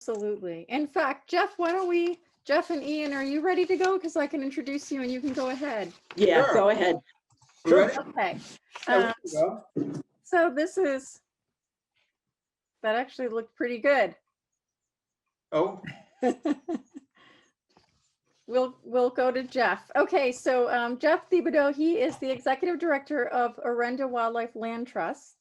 Absolutely. In fact, Jeff, Jeff and Ian, are you ready to go? Because I can introduce you and you can go ahead. Yeah, Sure. go ahead. Sure. Okay. Yeah, we can go. So that actually looked pretty good. Oh, We'll go to Jeff. Okay, so Jeff Thibodeau, he is the executive director of Orenda Wildlife Land Trust.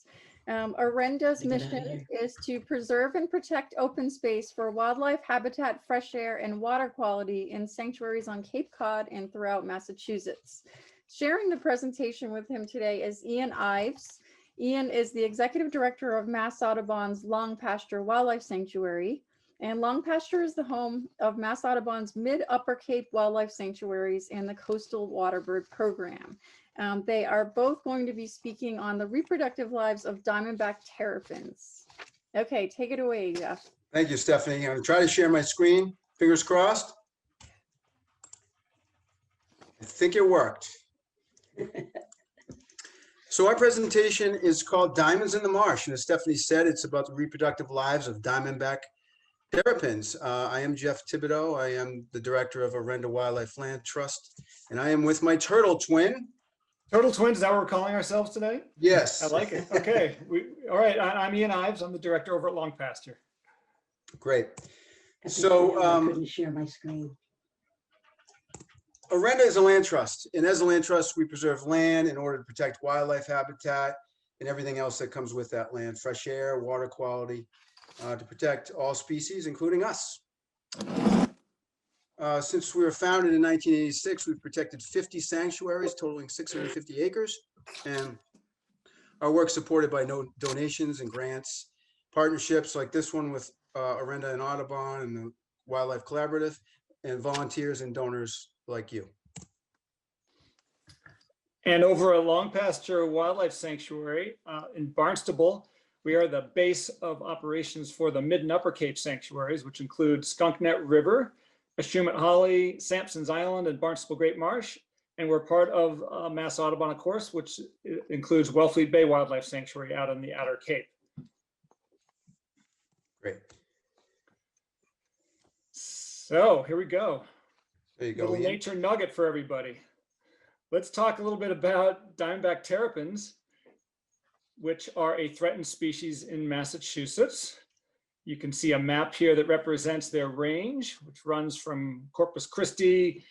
Orenda's mission is to preserve and protect open space for wildlife habitat, fresh air, and water quality in sanctuaries on Cape Cod and throughout Massachusetts. Sharing the presentation with him today is Ian Ives. Ian is the executive director of Mass Audubon's Long Pasture Wildlife Sanctuary. And Long Pasture is the home of Mass Audubon's Mid-Upper Cape Wildlife Sanctuaries and the Coastal Waterbird Program. They are both going to be speaking on the reproductive lives of diamondback terrapins. Okay, take it away, Jeff. thank you, Stephanie. I'm going to try to share my screen. Fingers crossed. I think it worked. So our presentation is called Diamonds in the Marsh. And as Stephanie said, it's about the reproductive lives of diamondback terrapins. I am Jeff Thibodeau. I am the director of Orenda Wildlife Land Trust. And I am with my turtle twin. Turtle Twins, is that what we're calling ourselves today? Yes. I like it. Okay. All right. I'm Ian Ives. I'm the director over at Long Pasture. Great. I So, couldn't share my screen. Orenda is a land trust, and as a land trust, we preserve land in order to protect wildlife habitat and everything else that comes with that land, fresh air, water quality, to protect all species, including us. Since we were founded in 1986, we've protected 50 sanctuaries totaling 650 acres, and our work supported by donations and grants, partnerships like this one with Orenda and Audubon and the Wildlife Collaborative, and volunteers and donors like you. And over at Long Pasture Wildlife Sanctuary in Barnstable, we are the base of operations for the Mid and Upper Cape sanctuaries, which include Skunknet River, Ashumet Holly, Sampson's Island, and Barnstable Great Marsh. And we're part of Mass Audubon, of course, which includes Wellfleet Bay Wildlife Sanctuary out on the Outer Cape. Great. So here we go. There you go. Little Ian. nature nugget for everybody. Let's talk a little bit about diamondback terrapins, which are a threatened species in Massachusetts. You can see a map here that represents their range, which runs from Corpus Christi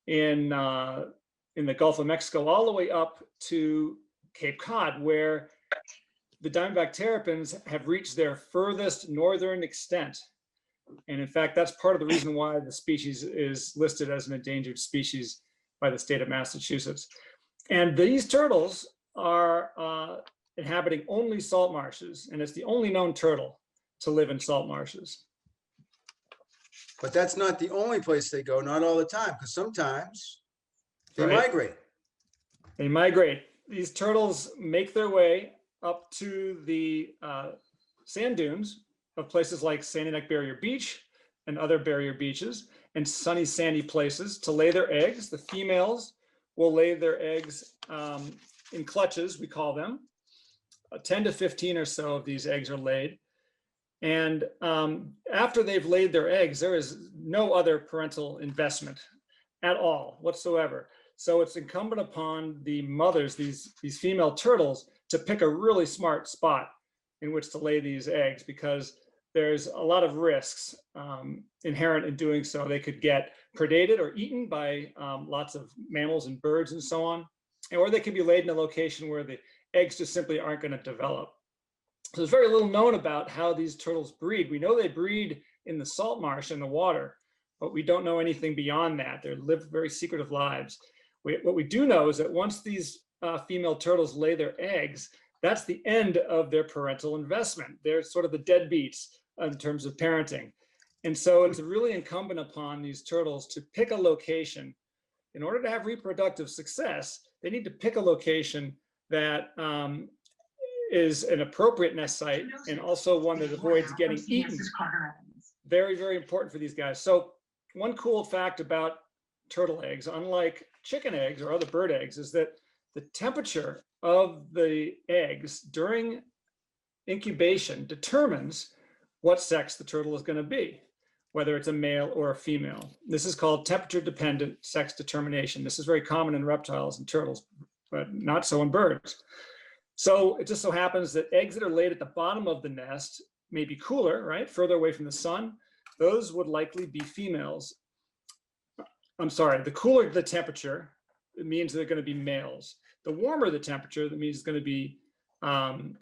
in the Gulf of Mexico all the way up to Cape Cod, where the diamondback terrapins have reached their furthest northern extent. And in fact, that's part of the reason why the species is listed as an endangered species by the state of Massachusetts. And these turtles are inhabiting only salt marshes, and it's the only known turtle to live in salt marshes. But that's not the only place they go, not all the time, because sometimes they Right. migrate. They migrate. These turtles make their way up to the sand dunes of places like Sandy Neck Barrier Beach and other barrier beaches and sunny, sandy places to lay their eggs. The females will lay their eggs in clutches, we call them. 10 to 15 or so of these eggs are laid. And after they've laid their eggs, there is no other parental investment at all whatsoever. So it's incumbent upon the mothers, these female turtles, to pick a really smart spot in which to lay these eggs, because there's a lot of risks inherent in doing so. They could get predated or eaten by lots of mammals and birds and so on, or they could be laid in a location where the eggs just simply aren't going to develop. So there's very little known about how these turtles breed. We know they breed in the salt marsh in the water, but we don't know anything beyond that. They live very secretive lives. What we do know is that once these female turtles lay their eggs, that's the end of their parental investment. They're sort of the deadbeats in terms of parenting. And so it's really incumbent upon these turtles to pick a location. In order to have reproductive success, they need to pick a location that is an appropriate nest site and also one that avoids getting eaten. Very, very important for these guys. So one cool fact about turtle eggs, unlike chicken eggs or other bird eggs, is that the temperature of the eggs during incubation determines what sex the turtle is going to be, whether it's a male or a female. This is called temperature-dependent sex determination. This is very common in reptiles and turtles, but not so in birds. So it just so happens that eggs that are laid at the bottom of the nest may be cooler, right? Further away from the sun. Those would likely be females. I'm sorry, the cooler the temperature, it means they're going to be males. The warmer the temperature, that means it's going to be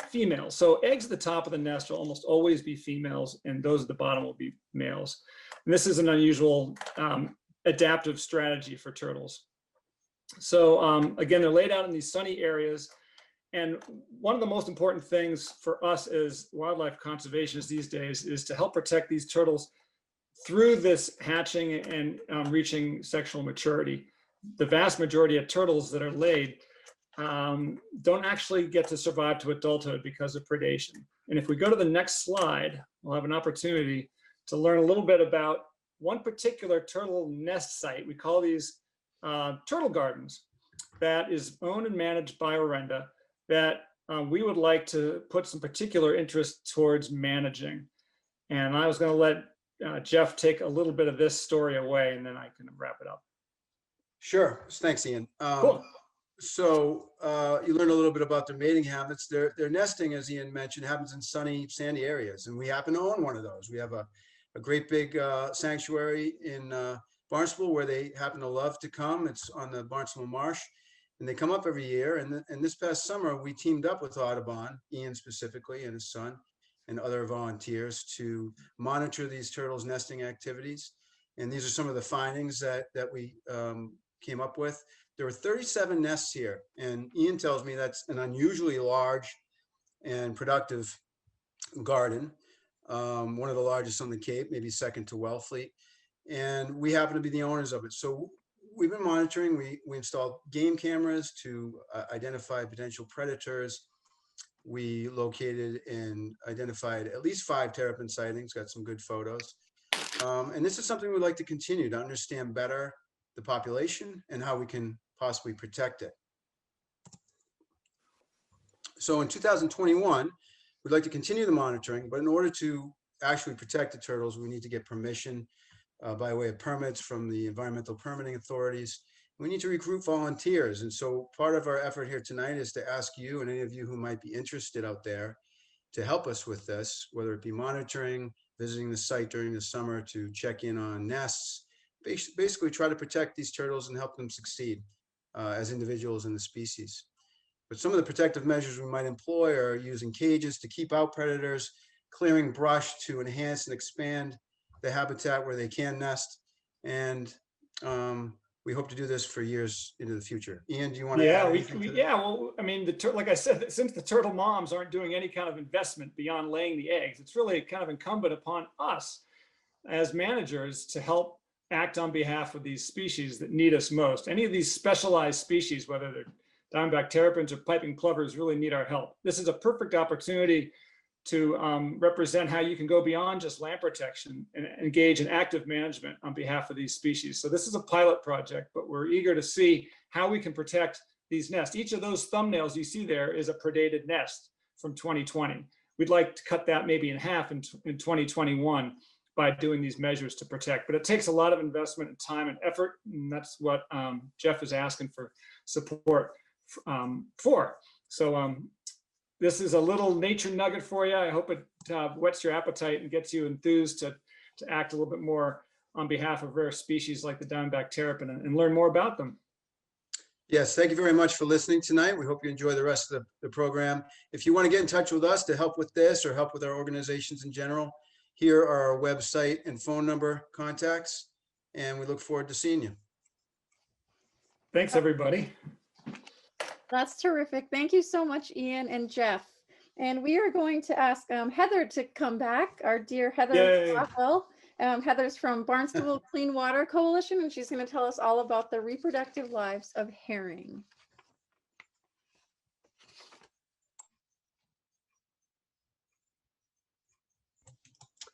females. So eggs at the top of the nest will almost always be females, and those at the bottom will be males. And this is an unusual adaptive strategy for turtles. So again, they're laid out in these sunny areas. And one of the most important things for us as wildlife conservationists these days is to help protect these turtles through this hatching and reaching sexual maturity. The vast majority of turtles that are laid don't actually get to survive to adulthood because of predation. And if we go to the next slide, we'll have an opportunity to learn a little bit about one particular turtle nest site. We call these turtle gardens, that is owned and managed by Orenda, that we would like to put some particular interest towards managing. And I was going to let Jeff take a little bit of this story away, and then I can wrap it up. Sure. Thanks, Ian. Cool. So you learned a little bit about their mating habits. Their nesting, as Ian mentioned, happens in sunny, sandy areas, and we happen to own one of those. We have a great big sanctuary in Barnstable where they happen to love to come. It's on the Barnstable Marsh, and they come up every year. And this past summer, we teamed up with Audubon, Ian specifically, and his son, and other volunteers to monitor these turtles' nesting activities. And these are some of the findings that we came up with. There were 37 nests here, and Ian tells me that's an unusually large and productive garden, one of the largest on the Cape, maybe second to Wellfleet, and we happen to be the owners of it. So we've been monitoring. We installed game cameras to identify potential predators. We located and identified at least 5 terrapin sightings, got some good photos. And this is something we'd like to continue to understand better the population and how we can possibly protect it. So in 2021, we'd like to continue the monitoring, but in order to actually protect the turtles, we need to get permission by way of permits from the environmental permitting authorities. We need to recruit volunteers. And so part of our effort here tonight is to ask you and any of you who might be interested out there to help us with this, whether it be monitoring, visiting the site during the summer to check in on nests, basically try to protect these turtles and help them succeed as individuals in the species. But some of the protective measures we might employ are using cages to keep out predators, clearing brush to enhance and expand the habitat where they can nest. And we hope to do this for years into the future. Ian, do you want to add anything to that? Yeah, well, I mean, like I said, since the turtle moms aren't doing any kind of investment beyond laying the eggs, it's really kind of incumbent upon us as managers to help act on behalf of these species that need us most. Any of these specialized species, whether they're diamondback terrapins or piping plovers, really need our help. This is a perfect opportunity to represent how you can go beyond just land protection and engage in active management on behalf of these species. So this is a pilot project, but we're eager to see how we can protect these nests. Each of those thumbnails you see there is a predated nest from 2020. We'd like to cut that maybe in half in 2021 by doing these measures to protect. But it takes a lot of investment and time and effort, and that's what Jeff is asking for support for. So this is a little nature nugget for you. I hope it whets your appetite and gets you enthused to act a little bit more on behalf of rare species like the diamondback terrapin and learn more about them. Yes, thank you very much for listening tonight. We hope you enjoy the rest of the program. If you want to get in touch with us to help with this or help with our organizations in general, here are our website and phone number contacts, and we look forward to seeing you. Thanks, everybody. That's terrific. Thank you so much, Ian and Jeff. And we are going to ask Heather to come back, our dear Heather Rockwell. Heather's from Barnstable Clean Water Coalition, and she's going to tell us all about the reproductive lives of herring.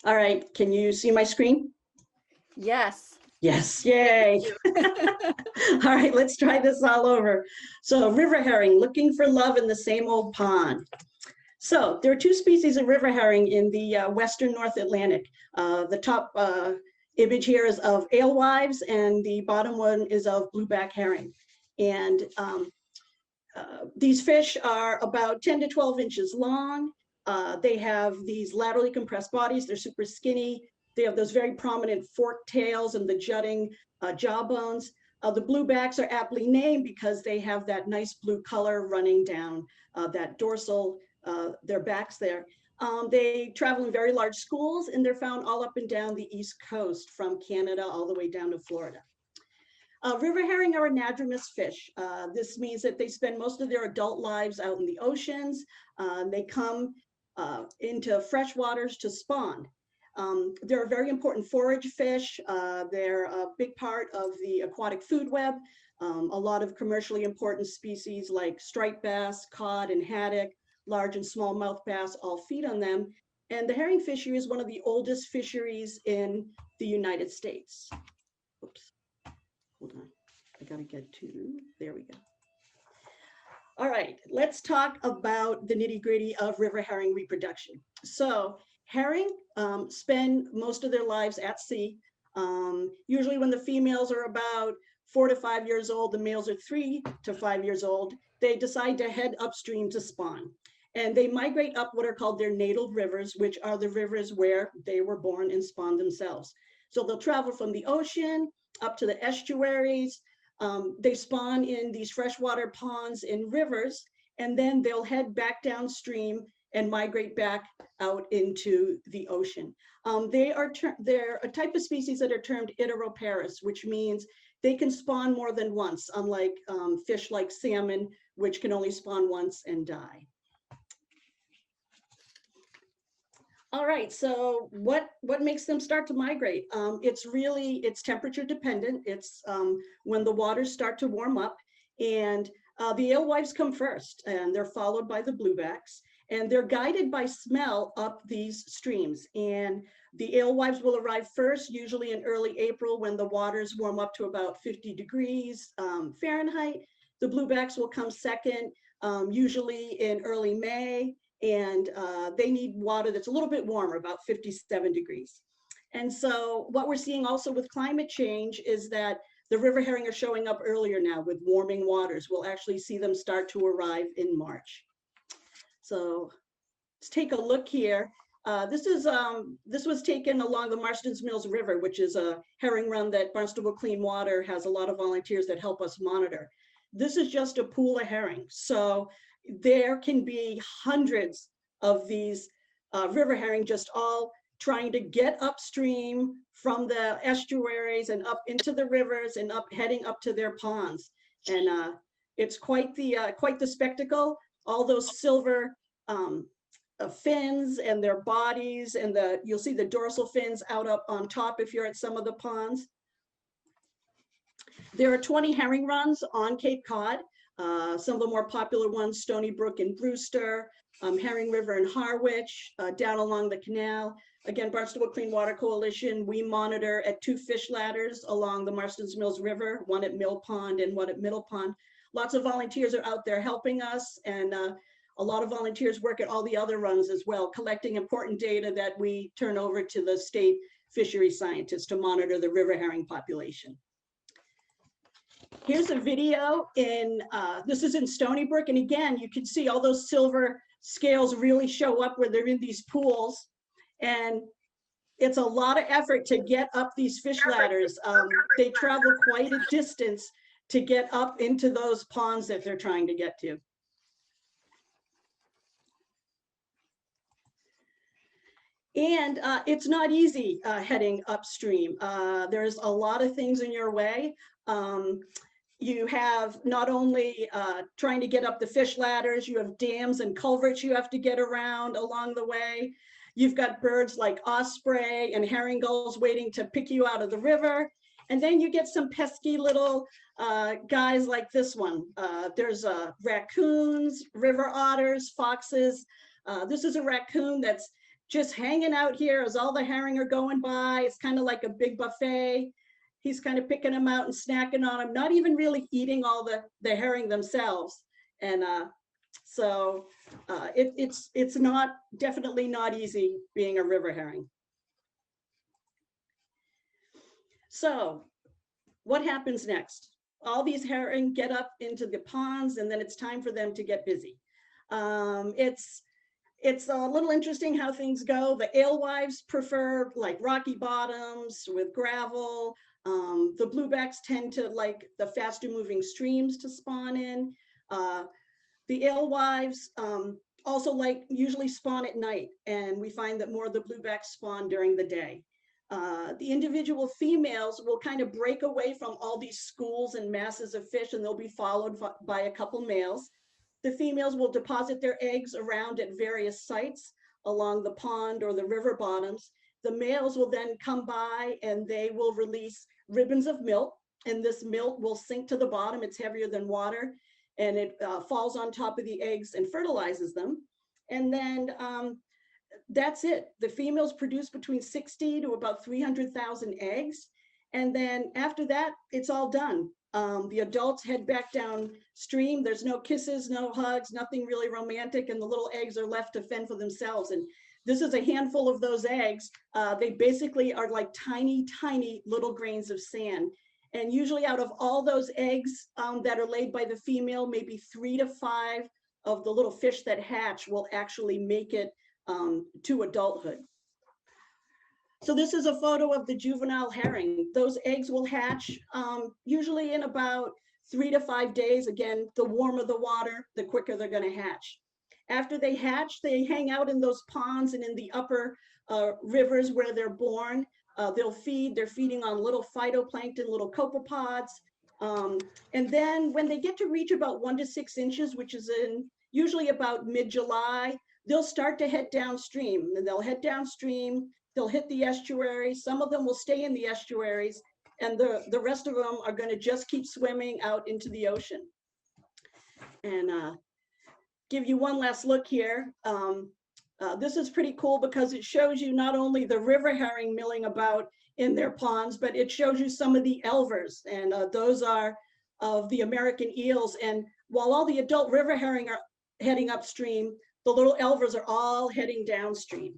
All right, can you see my screen? Yes. Yes, yay. All right, let's try this all over. So river herring, looking for love in the same old pond. So there are two species of river herring in the Western North Atlantic. The top image here is of alewives, and the bottom one is of blueback herring. And these fish are about 10 to 12 inches long. They have these laterally compressed bodies. They're super skinny. They have those very prominent forked tails and the jutting jaw bones. The bluebacks are aptly named because they have that nice blue color running down that dorsal, their backs there. They travel in very large schools, and they're found all up and down the East Coast from Canada all the way down to Florida. River herring are anadromous fish. This means that they spend most of their adult lives out in the oceans. They come into fresh waters to spawn. They're a very important forage fish. They're a big part of the aquatic food web. A lot of commercially important species like striped bass, cod, and haddock, large and smallmouth bass all feed on them. And the herring fishery is one of the oldest fisheries in the United States. Oops, hold on. I gotta get to, there we go. All right, let's talk about the nitty-gritty of river herring reproduction. So herring spend most of their lives at sea. Usually when the females are about 4 to 5 years old, the males are 3 to 5 years old, they decide to head upstream to spawn. And they migrate up what are called their natal rivers, which are the rivers where they were born and spawned themselves. So they'll travel from the ocean up to the estuaries. They spawn in these freshwater ponds and rivers, and then they'll head back downstream and migrate back out into the ocean. They're a type of species that are termed iteroparous, which means they can spawn more than once, unlike fish like salmon, which can only spawn once and die. All right, so what makes them start to migrate? It's temperature dependent. It's when the waters start to warm up, and the alewives come first, and they're followed by the bluebacks, and they're guided by smell up these streams. And the alewives will arrive first, usually in early April when the waters warm up to about 50 degrees Fahrenheit. The bluebacks will come second, usually in early May. And they need water that's a little bit warmer, about 57 degrees. And so what we're seeing also with climate change is that the river herring are showing up earlier now with warming waters. We'll actually see them start to arrive in March. So let's take a look here. This was taken along the Marston's Mills River, which is a herring run that Barnstable Clean Water has a lot of volunteers that help us monitor. This is just a pool of herring. So there can be hundreds of these river herring just all trying to get upstream from the estuaries and up into the rivers and heading up to their ponds. And it's quite the spectacle. All those silver fins and their bodies, and you'll see the dorsal fins out up on top if you're at some of the ponds. There are 20 herring runs on Cape Cod. Some of the more popular ones, Stony Brook and Brewster, Herring River and Harwich, down along the canal. Again, Barnstable Clean Water Coalition, we monitor at 2 fish ladders along the Marston's Mills River, one at Mill Pond and one at Middle Pond. Lots of volunteers are out there helping us, and a lot of volunteers work at all the other runs as well, collecting important data that we turn over to the state fishery scientists to monitor the river herring population. Here's a video this is in Stony Brook. And again, you can see all those silver scales really show up where they're in these pools. And it's a lot of effort to get up these fish ladders. They travel quite a distance to get up into those ponds that they're trying to get to. And it's not easy heading upstream. There's a lot of things in your way. You have not only trying to get up the fish ladders, you have dams and culverts you have to get around along the way. You've got birds like osprey and herring gulls waiting to pick you out of the river. And then you get some pesky little guys like this one. There's raccoons, river otters, foxes. This is a raccoon that's just hanging out here as all the herring are going by. It's kind of like a big buffet. He's kind of picking them out and snacking on them, not even really eating all the herring themselves. And So it's not, definitely not easy being a river herring. So what happens next? All these herring get up into the ponds, and then it's time for them to get busy. It's a little interesting how things go. The alewives prefer like rocky bottoms with gravel. The bluebacks tend to like the faster moving streams to spawn in. The alewives also like usually spawn at night, and we find that more of the bluebacks spawn during the day. The individual females will kind of break away from all these schools and masses of fish, and they'll be followed by a couple males. The females will deposit their eggs around at various sites along the pond or the river bottoms. The males will then come by and they will release ribbons of milk, and this milk will sink to the bottom. It's heavier than water, and it falls on top of the eggs and fertilizes them. And then that's it. The females produce between 60 to about 300,000 eggs. And then after that, it's all done. The adults head back downstream. There's no kisses, no hugs, nothing really romantic, and the little eggs are left to fend for themselves. And this is a handful of those eggs. They basically are like tiny, tiny little grains of sand. And usually out of all those eggs that are laid by the female, maybe 3 to 5 of the little fish that hatch will actually make it to adulthood. So this is a photo of the juvenile herring. Those eggs will hatch usually in about 3 to 5 days. Again, the warmer the water, the quicker they're going to hatch. After they hatch, they hang out in those ponds and in the upper rivers where they're born. They'll feed. They're feeding on little phytoplankton, little copepods. And then when they get to reach about 1 to 6 inches, which is in usually about mid-July, they'll start to head downstream. And they'll head downstream. They'll hit the estuary. Some of them will stay in the estuaries, and the rest of them are going to just keep swimming out into the ocean. And give you one last look here. This is pretty cool because it shows you not only the river herring milling about in their ponds, but it shows you some of the elvers, and those are of the American eels. And while all the adult river herring are heading upstream, the little elvers are all heading downstream.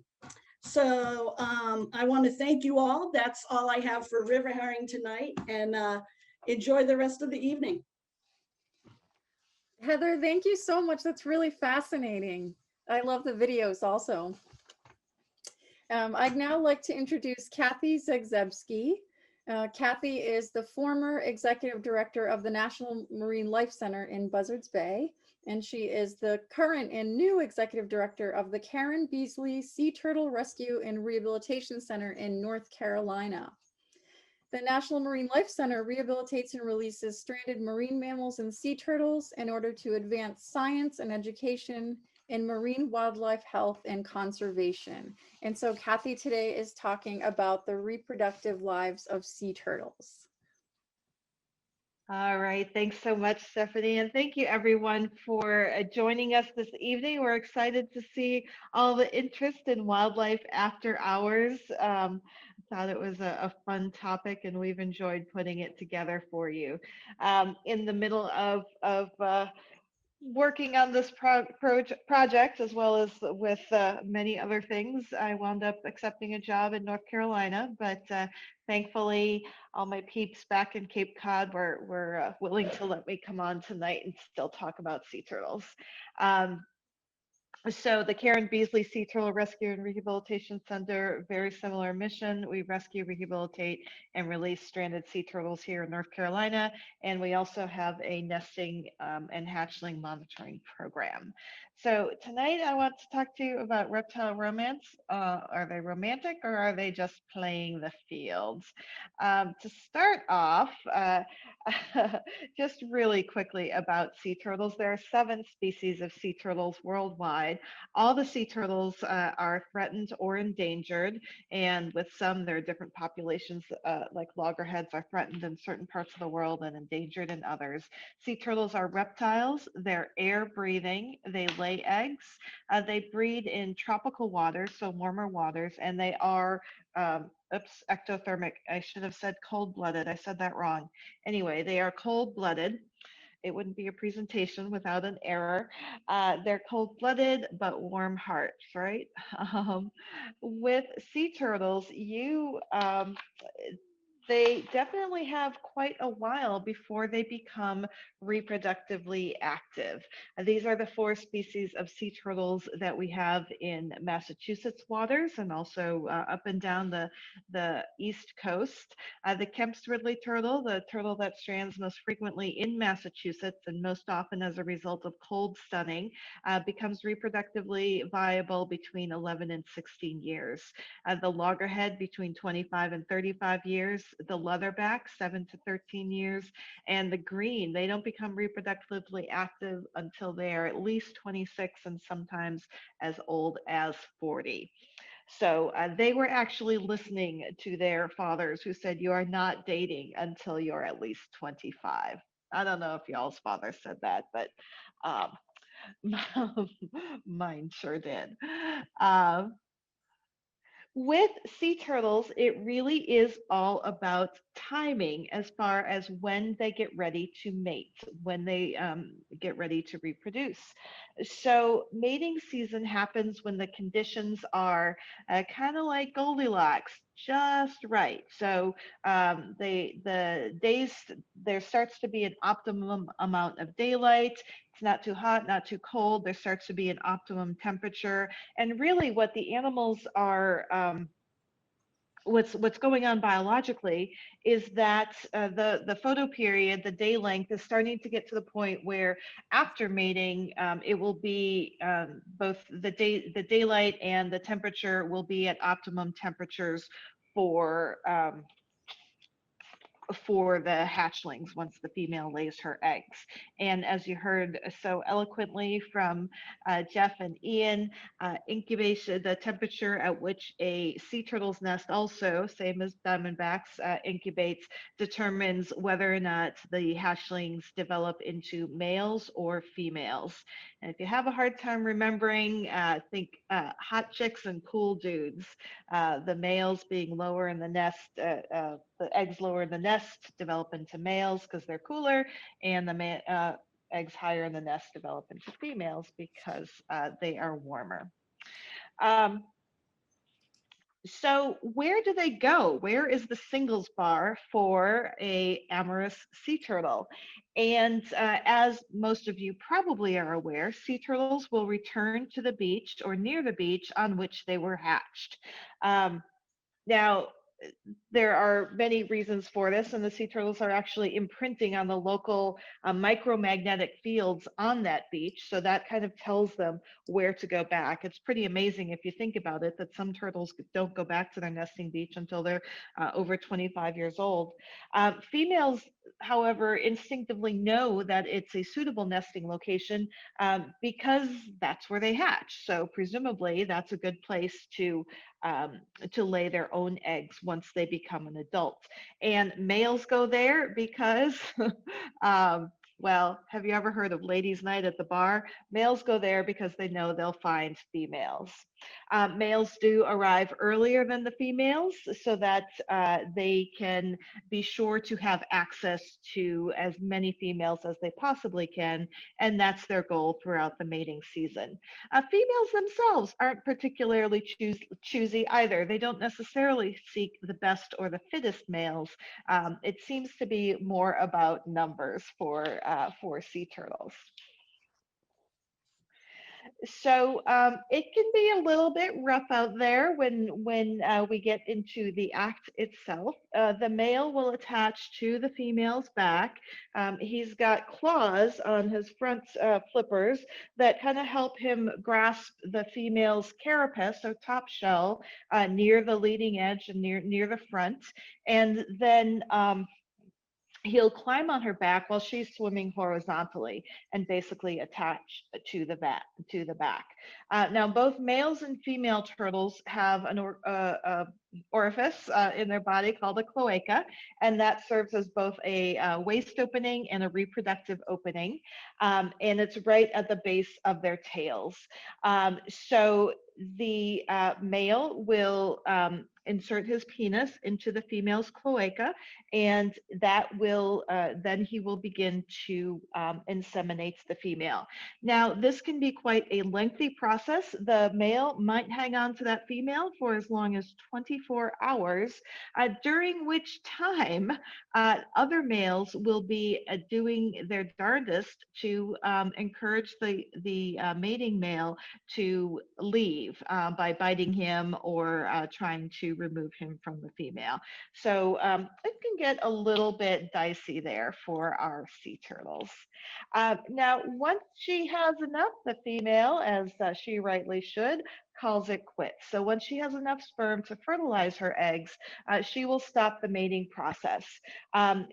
So I want to thank you all. That's all I have for river herring tonight, and enjoy the rest of the evening. Heather, thank you so much. That's really fascinating. I love the videos also. I'd now like to introduce Kathy Zegzebski. Kathy is the former executive director of the National Marine Life Center in Buzzards Bay, and she is the current and new executive director of the Karen Beasley Sea Turtle Rescue and Rehabilitation Center in North Carolina. The National Marine Life Center rehabilitates and releases stranded marine mammals and sea turtles in order to advance science and education in marine wildlife health and conservation. And so Kathy today is talking about the reproductive lives of sea turtles. All right, thanks so much, Stephanie, and thank you everyone for joining us this evening. We're excited to see all the interest in wildlife after hours. Thought it was a fun topic, and we've enjoyed putting it together for you. In the middle of working on this project, as well as with many other things, I wound up accepting a job in North Carolina, but thankfully all my peeps back in Cape Cod were willing to let me come on tonight and still talk about sea turtles. So the Karen Beasley Sea Turtle Rescue and Rehabilitation Center, very similar mission. We rescue, rehabilitate, and release stranded sea turtles here in North Carolina. And we also have a nesting and hatchling monitoring program. So tonight I want to talk to you about reptile romance. Are they romantic, or are they just playing the fields? To start off, just really quickly about sea turtles. There are 7 species of sea turtles worldwide. All the sea turtles are threatened or endangered, and with some there are different populations, like loggerheads are threatened in certain parts of the world and endangered in others. Sea turtles are reptiles. They're air breathing. They lay eggs. They breed in tropical waters, so warmer waters, and they are ectothermic. I should have said cold-blooded. I said that wrong. Anyway, they are cold-blooded. it wouldn't be a presentation without an error. They're cold-blooded but warm hearts, right? With sea turtles, they definitely have quite a while before they become reproductively active. These are the 4 species of sea turtles that we have in Massachusetts waters and also up and down the East Coast. The Kemp's Ridley turtle, the turtle that strands most frequently in Massachusetts and most often as a result of cold stunning, becomes reproductively viable between 11 and 16 years. The loggerhead between 25 and 35 years, the leatherback 7 to 13 years, and the green, they don't become reproductively active until they are at least 26 and sometimes as old as 40. So they were actually listening to their fathers who said, you are not dating until you're at least 25. I don't know if y'all's father said that, but mine sure did. With sea turtles, it really is all about timing as far as when they get ready to mate, when they get ready to reproduce. So mating season happens when the conditions are kind of like Goldilocks, just right. So the days, there starts to be an optimum amount of daylight. It's not too hot, not too cold. There starts to be an optimum temperature. And really what the animals are, what's going on biologically is that the photo period, the day length, is starting to get to the point where after mating, it will be both the daylight and the temperature will be at optimum temperatures for the hatchlings once the female lays her eggs. And as you heard so eloquently from Jeff and Ian, incubation, the temperature at which a sea turtle's nest also, same as diamondbacks, incubates, determines whether or not the hatchlings develop into males or females. And if you have a hard time remembering, think hot chicks and cool dudes. The males being lower in the nest, the eggs lower in the nest develop into males because they're cooler, and the eggs higher in the nest develop into females because they are warmer. So where do they go? Where is the singles bar for a amorous sea turtle? And as most of you probably are aware, sea turtles will return to the beach or near the beach on which they were hatched. Now, there are many reasons for this, and the sea turtles are actually imprinting on the local micromagnetic fields on that beach. So that kind of tells them where to go back. It's pretty amazing if you think about it, that some turtles don't go back to their nesting beach until they're over 25 years old. Females, however, instinctively know that it's a suitable nesting location because that's where they hatch. So presumably that's a good place to lay their own eggs once they become an adult. And males go there because, well, have you ever heard of ladies' night at the bar? Males go there because they know they'll find females. Males do arrive earlier than the females so that they can be sure to have access to as many females as they possibly can, and that's their goal throughout the mating season. Females themselves aren't particularly choosy either. They don't necessarily seek the best or the fittest males. It seems to be more about numbers for sea turtles. So it can be a little bit rough out there when we get into the act itself. The male will attach to the female's back. He's got claws on his front flippers that kind of help him grasp the female's carapace or top shell near the leading edge and near the front. And then he'll climb on her back while she's swimming horizontally and basically attach to the back. Now, both males and female turtles have an orifice in their body called a cloaca, and that serves as both a waist opening and a reproductive opening, and it's right at the base of their tails. So the male will insert his penis into the female's cloaca, and that will then he will begin to inseminate the female. Now, this can be quite a lengthy process. The male might hang on to that female for as long as 24 hours, during which time other males will be doing their darndest to encourage the mating male to leave by biting him or trying to remove him from the female. So it can get a little bit dicey there for our sea turtles. Now, once she has enough, the female, as she rightly should, calls it quits. So once she has enough sperm to fertilize her eggs, she will stop the mating process.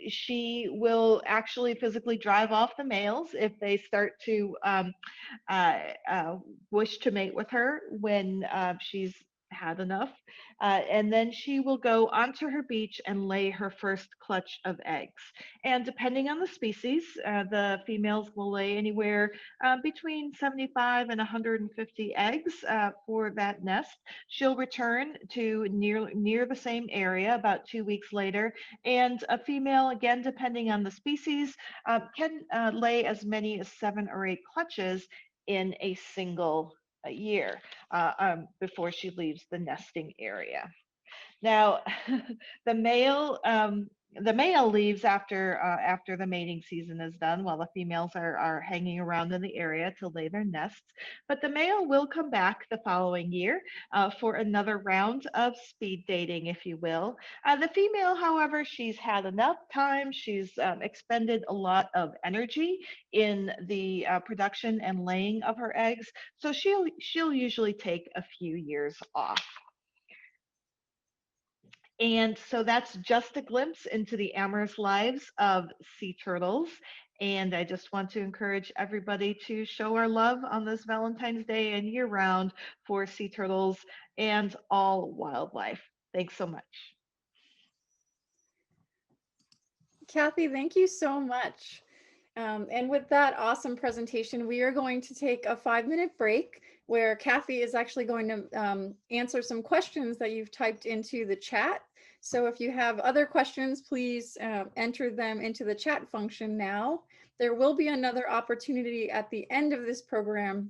She will actually physically drive off the males if they start to wish to mate with her when she's had enough. And then she will go onto her beach and lay her first clutch of eggs. And depending on the species, the females will lay anywhere between 75 and 150 eggs for that nest. She'll return to near the same area about 2 weeks later. And a female, again, depending on the species, can lay as many as 7 or 8 clutches in a single year before she leaves the nesting area. Now, the male leaves after the mating season is done, while the females are hanging around in the area to lay their nests. But the male will come back the following year for another round of speed dating, if you will. The female, however, she's had enough time. She's expended a lot of energy in the production and laying of her eggs, so she'll usually take a few years off. And so that's just a glimpse into the amorous lives of sea turtles. And I just want to encourage everybody to show our love on this Valentine's Day and year round for sea turtles and all wildlife. Thanks so much. Kathy, thank you so much. And with that awesome presentation, we are going to take a 5-minute break where Kathy is actually going to answer some questions that you've typed into the chat. So if you have other questions, please enter them into the chat function now. There will be another opportunity at the end of this program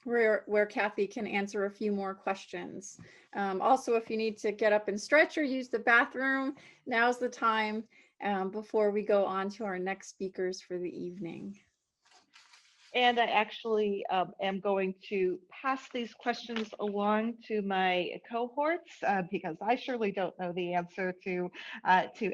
where Kathy can answer a few more questions. Also, if you need to get up and stretch or use the bathroom, now's the time before we go on to our next speakers for the evening. And I actually am going to pass these questions along to my cohorts because I surely don't know the answer to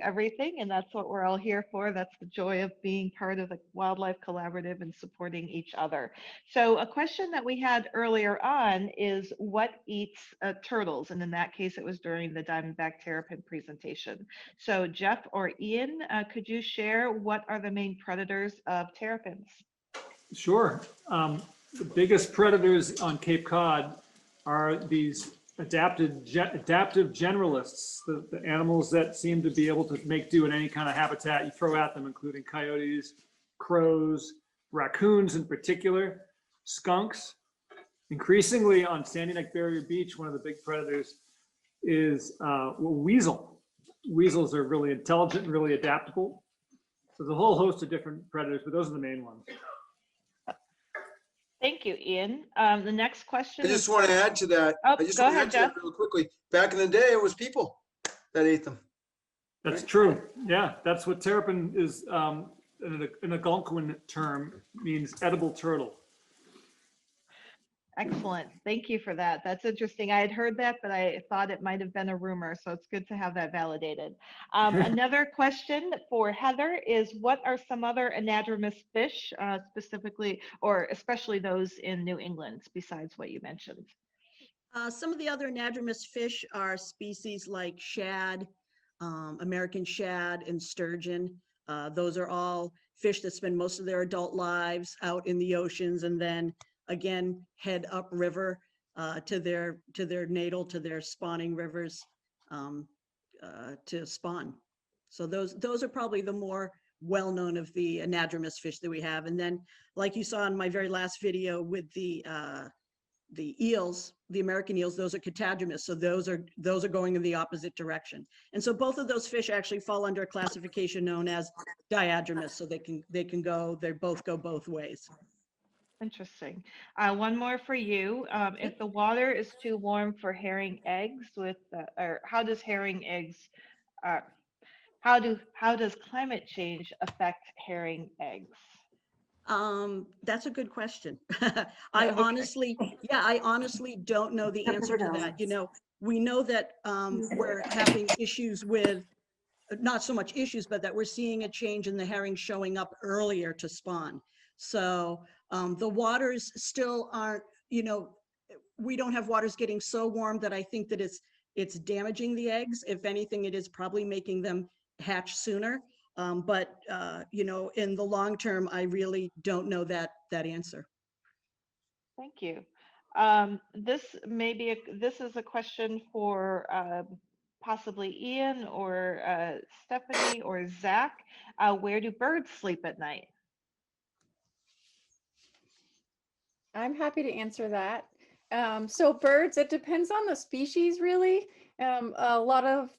everything, and that's what we're all here for. That's the joy of being part of the Wildlife Collaborative and supporting each other. So a question that we had earlier on is what eats turtles? And in that case, it was during the Diamondback terrapin presentation. So Jeff or Ian, could you share what are the main predators of terrapins? Sure. The biggest predators on Cape Cod are these adaptive generalists, the animals that seem to be able to make do in any kind of habitat you throw at them, including coyotes, crows, raccoons in particular, skunks. Increasingly on Sandy Neck Barrier Beach, one of the big predators is weasel. Weasels are really intelligent and really adaptable. So there's a whole host of different predators, but those are the main ones. Thank you, Ian. The next question. I just want to add to that. Oh, I just go want to ahead, add to that Jeff. real quickly. Back in the day, it was people that ate them. That's true. Yeah, that's what terrapin is in a Algonquin term means edible turtle. Excellent. Thank you for that. That's interesting. I had heard that, but I thought it might have been a rumor. So it's good to have that validated. Another question for Heather is what are some other anadromous fish specifically, or especially those in New England besides what you mentioned? Some of the other anadromous fish are species like shad, American shad, and sturgeon. Those are all fish that spend most of their adult lives out in the oceans and then again head upriver to their spawning rivers to spawn. So those are probably the more well-known of the anadromous fish that we have. And then, like you saw in my very last video with the eels, the American eels, those are catadromous. So those are going in the opposite direction. And so both of those fish actually fall under a classification known as diadromous. So they both go both ways. Interesting. One more for you. If the water is too warm for herring eggs, or how does herring eggs, uh, how does climate change affect herring eggs? That's a good question. Okay. I honestly don't know the answer to that. You know, we know that we're having issues with, not so much issues, but that we're seeing a change in the herring showing up earlier to spawn. So the waters still aren't, you know, we don't have waters getting so warm that I think that it's damaging the eggs. If anything, it is probably making them hatch sooner. But you know, in the long term, I really don't know that answer. Thank you. This is a question for possibly Ian or Stephanie or Zach. Where do birds sleep at night? I'm happy to answer that. So birds, it depends on the species, really. A lot of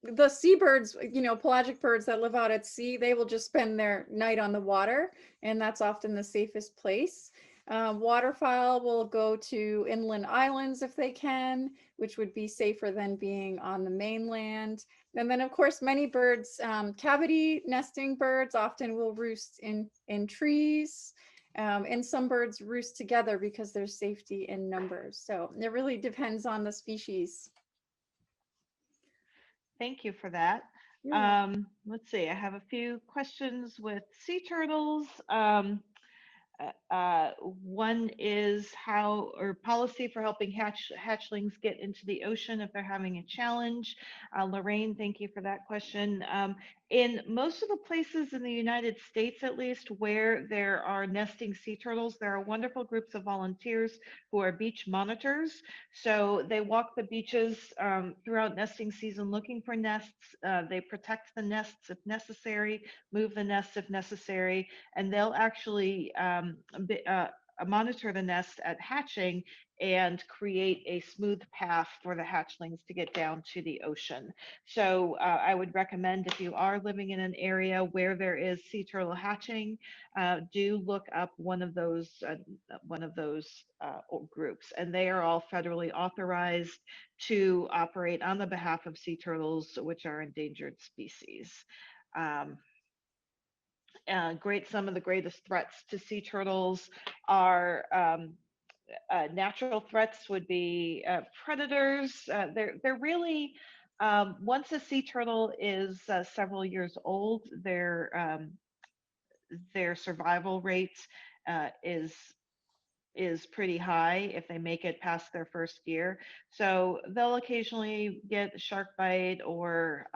the seabirds, you know, pelagic birds that live out at sea, they will just spend their night on the water, and that's often the safest place. Waterfowl will go to inland islands if they can, which would be safer than being on the mainland. And then, of course, many birds, cavity nesting birds often will roost in trees. And some birds roost together because there's safety in numbers. So it really depends on the species. Thank you for that. Yeah. Let's see, I have a few questions with sea turtles. One is how, or policy for helping hatchlings get into the ocean if they're having a challenge. Lorraine, thank you for that question. In most of the places in the United States, at least, where there are nesting sea turtles, there are wonderful groups of volunteers who are beach monitors. So they walk the beaches throughout nesting season looking for nests. They protect the nests if necessary, move the nests if necessary, and they'll actually monitor the nest at hatching and create a smooth path for the hatchlings to get down to the ocean. So I would recommend, if you are living in an area where there is sea turtle hatching, do look up one of those groups, and they are all federally authorized to operate on the behalf of sea turtles, which are endangered species. Some of the greatest threats to sea turtles are natural threats would be predators. They're really, once a sea turtle is several years old, their survival rate is pretty high if they make it past their first year. So they'll occasionally get shark bite or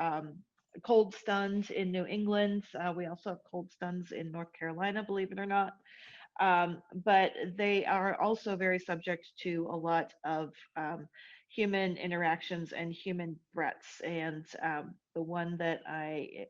cold stuns in New England. We also have cold stuns in North Carolina, believe it or not. But they are also very subject to a lot of human interactions and human threats. And the one that I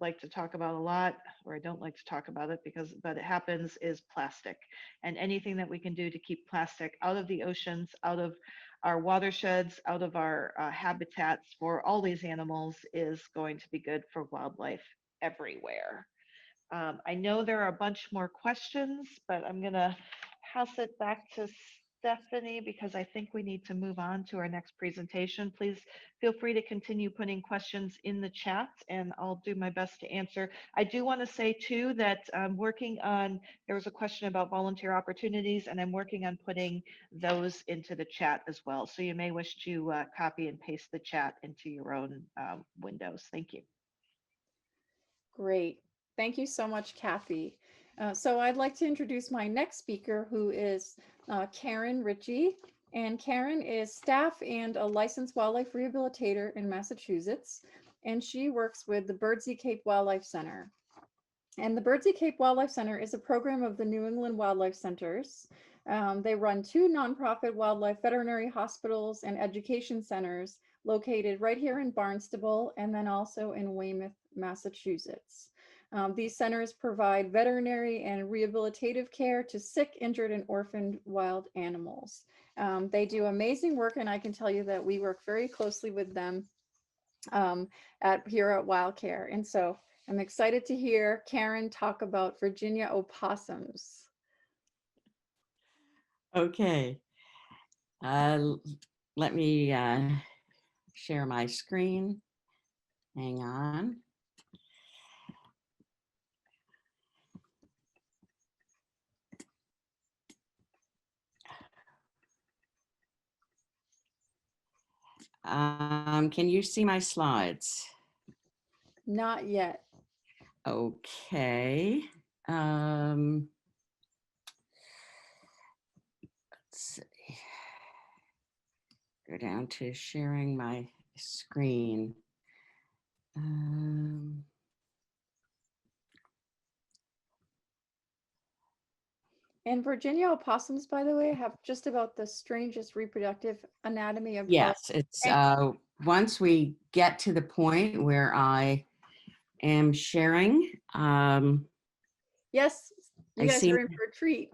like to talk about a lot, or I don't like to talk about it but it happens, is plastic. And anything that we can do to keep plastic out of the oceans, out of our watersheds, out of our habitats for all these animals is going to be good for wildlife everywhere. I know there are a bunch more questions, but I'm going to pass it back to Stephanie because I think we need to move on to our next presentation. Please feel free to continue putting questions in the chat and I'll do my best to answer. I do want to say too that I'm working on, there was a question about volunteer opportunities, and I'm working on putting those into the chat as well. So you may wish to copy and paste the chat into your own windows. Thank you. Great. Thank you so much, Kathy. So I'd like to introduce my next speaker, who is Karen Ritchie. And Karen is staff and a licensed wildlife rehabilitator in Massachusetts. And she works with the Birdsea Cape Wildlife Center. And the Birdsea Cape Wildlife Center is a program of the New England Wildlife Centers. They run 2 nonprofit wildlife veterinary hospitals and education centers located right here in Barnstable and then also in Weymouth, Massachusetts. These centers provide veterinary and rehabilitative care to sick, injured, and orphaned wild animals. They do amazing work, and I can tell you that we work very closely with them here at WildCare. And so I'm excited to hear Karen talk about Virginia opossums. Okay. Let me share my screen. Hang on. Can you see my slides? Not yet. Okay. Let's see. Go down to sharing my screen. And Virginia opossums, by the way, have just about the strangest reproductive anatomy of Yes, it's once we get to the point where I am sharing, Yes, you I guys are in for a treat.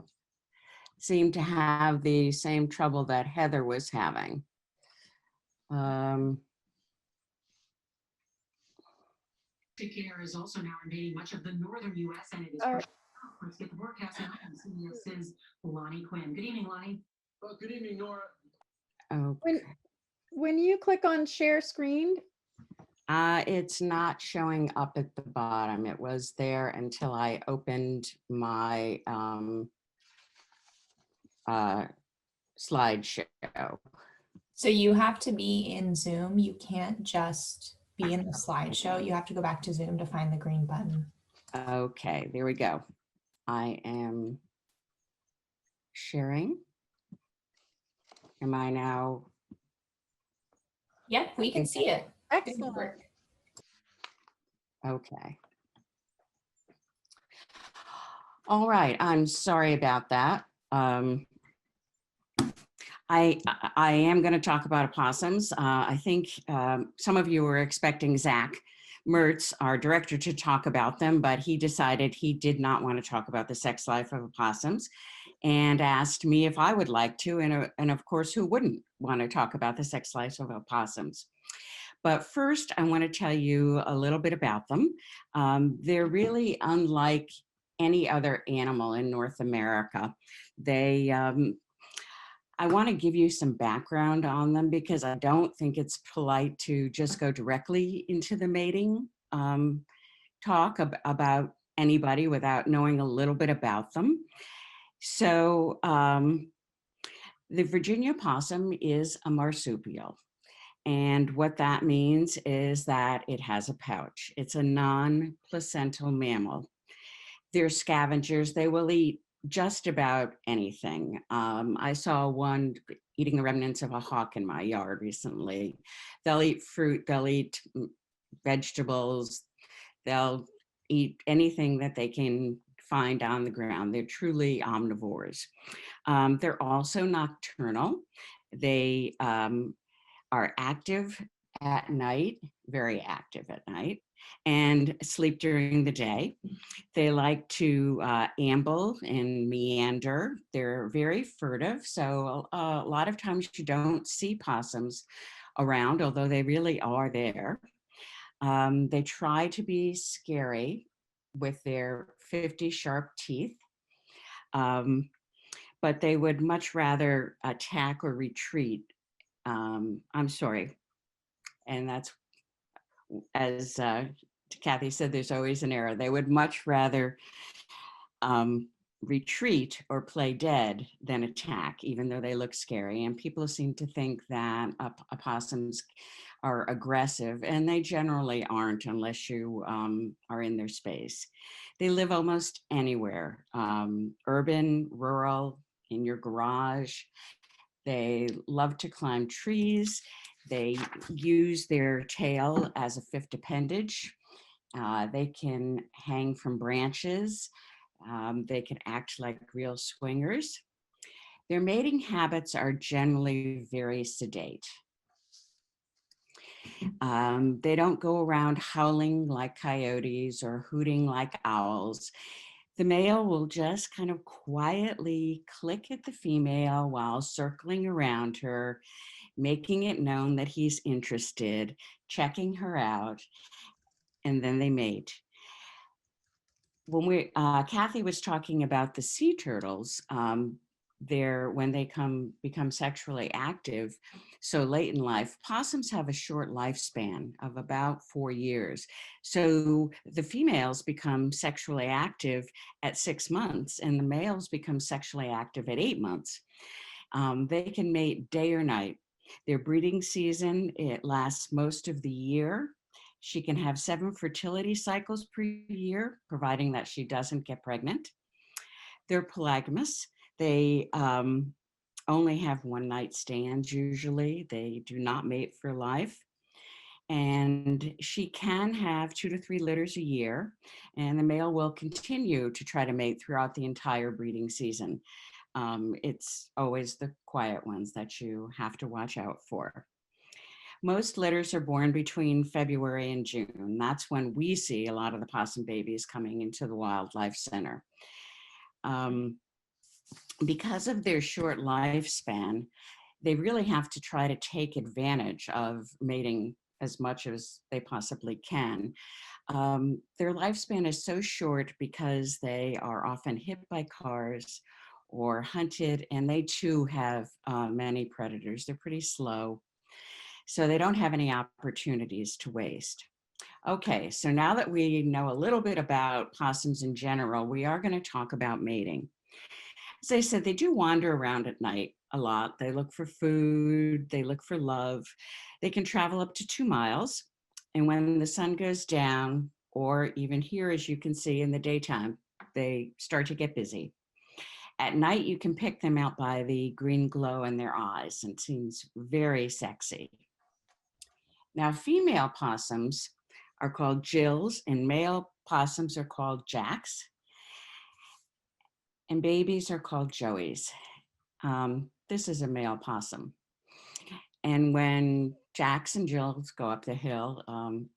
seem to have the same trouble that Heather was having. Care is also now invading much of the northern U.S. and it is. Let's get the forecasting on CBS's Lonnie Quinn. Good evening, Lonnie. Well, good evening, Nora. Okay. When you click on share screen, It's not showing up at the bottom. It was there until I opened my slideshow. So you have to be in Zoom. You can't just be in the slideshow. You have to go back to Zoom to find the green button. Okay, there we go. I am sharing. Am I now? Yep, we can see it. Good excellent. work. Okay. All right, I'm sorry about that. I am going to talk about opossums. I think some of you were expecting Zach Mertz, our director, to talk about them, but he decided he did not want to talk about the sex life of opossums and asked me if I would like to, and of course, who wouldn't want to talk about the sex life of opossums. But first, I want to tell you a little bit about them. They're really unlike any other animal in North America. They I want to give you some background on them because I don't think it's polite to just go directly into the mating talk about anybody without knowing a little bit about them. So the Virginia opossum is a marsupial. And what that means is that it has a pouch. It's a non-placental mammal. They're scavengers. They will eat just about anything. I saw one eating the remnants of a hawk in my yard recently. They'll eat fruit, they'll eat vegetables, they'll eat anything that they can find on the ground. They're truly omnivores. They're also nocturnal. They are active at night, very active at night, and sleep during the day. They like to amble and meander. They're very furtive, so a lot of times you don't see possums around, although they really are there. They try to be scary with their 50 sharp teeth, but they would much rather attack or retreat. I'm sorry, and that's, as Kathy said, there's always an error. They would much rather retreat or play dead than attack, even though they look scary. And people seem to think that opossums are aggressive, and they generally aren't unless you are in their space. They live almost anywhere, urban, rural, in your garage. They love to climb trees. They use their tail as a fifth appendage. They can hang from branches. They can act like real swingers. Their mating habits are generally very sedate. They don't go around howling like coyotes or hooting like owls. The male will just kind of quietly click at the female while circling around her, making it known that he's interested, checking her out, and then they mate. When Kathy was talking about the sea turtles, when they become sexually active so late in life, possums have a short lifespan of about 4 years. So the females become sexually active at 6 months and the males become sexually active at 8 months. They can mate day or night. Their breeding season, it lasts most of the year. She can have 7 fertility cycles per year, providing that she doesn't get pregnant. They're polygamous. They only have one night stands usually. They do not mate for life. And she can have 2 to 3 litters a year, and the male will continue to try to mate throughout the entire breeding season. It's always the quiet ones that you have to watch out for. Most litters are born between February and June. That's when we see a lot of the possum babies coming into the Wildlife Center. Because of their short lifespan, they really have to try to take advantage of mating as much as they possibly can. Their lifespan is so short because they are often hit by cars or hunted, and they too have many predators. They're pretty slow, so they don't have any opportunities to waste. Okay, so now that we know a little bit about possums in general, we are going to talk about mating. As I said, they do wander around at night a lot. They look for food, they look for love. They can travel up to 2 miles. And when the sun goes down, or even here, as you can see in the daytime, they start to get busy. At night, you can pick them out by the green glow in their eyes, and it seems very sexy. Now, female possums are called Jills, and male possums are called Jacks, and babies are called Joeys. This is a male possum. And when Jacks and Jills go up the hill,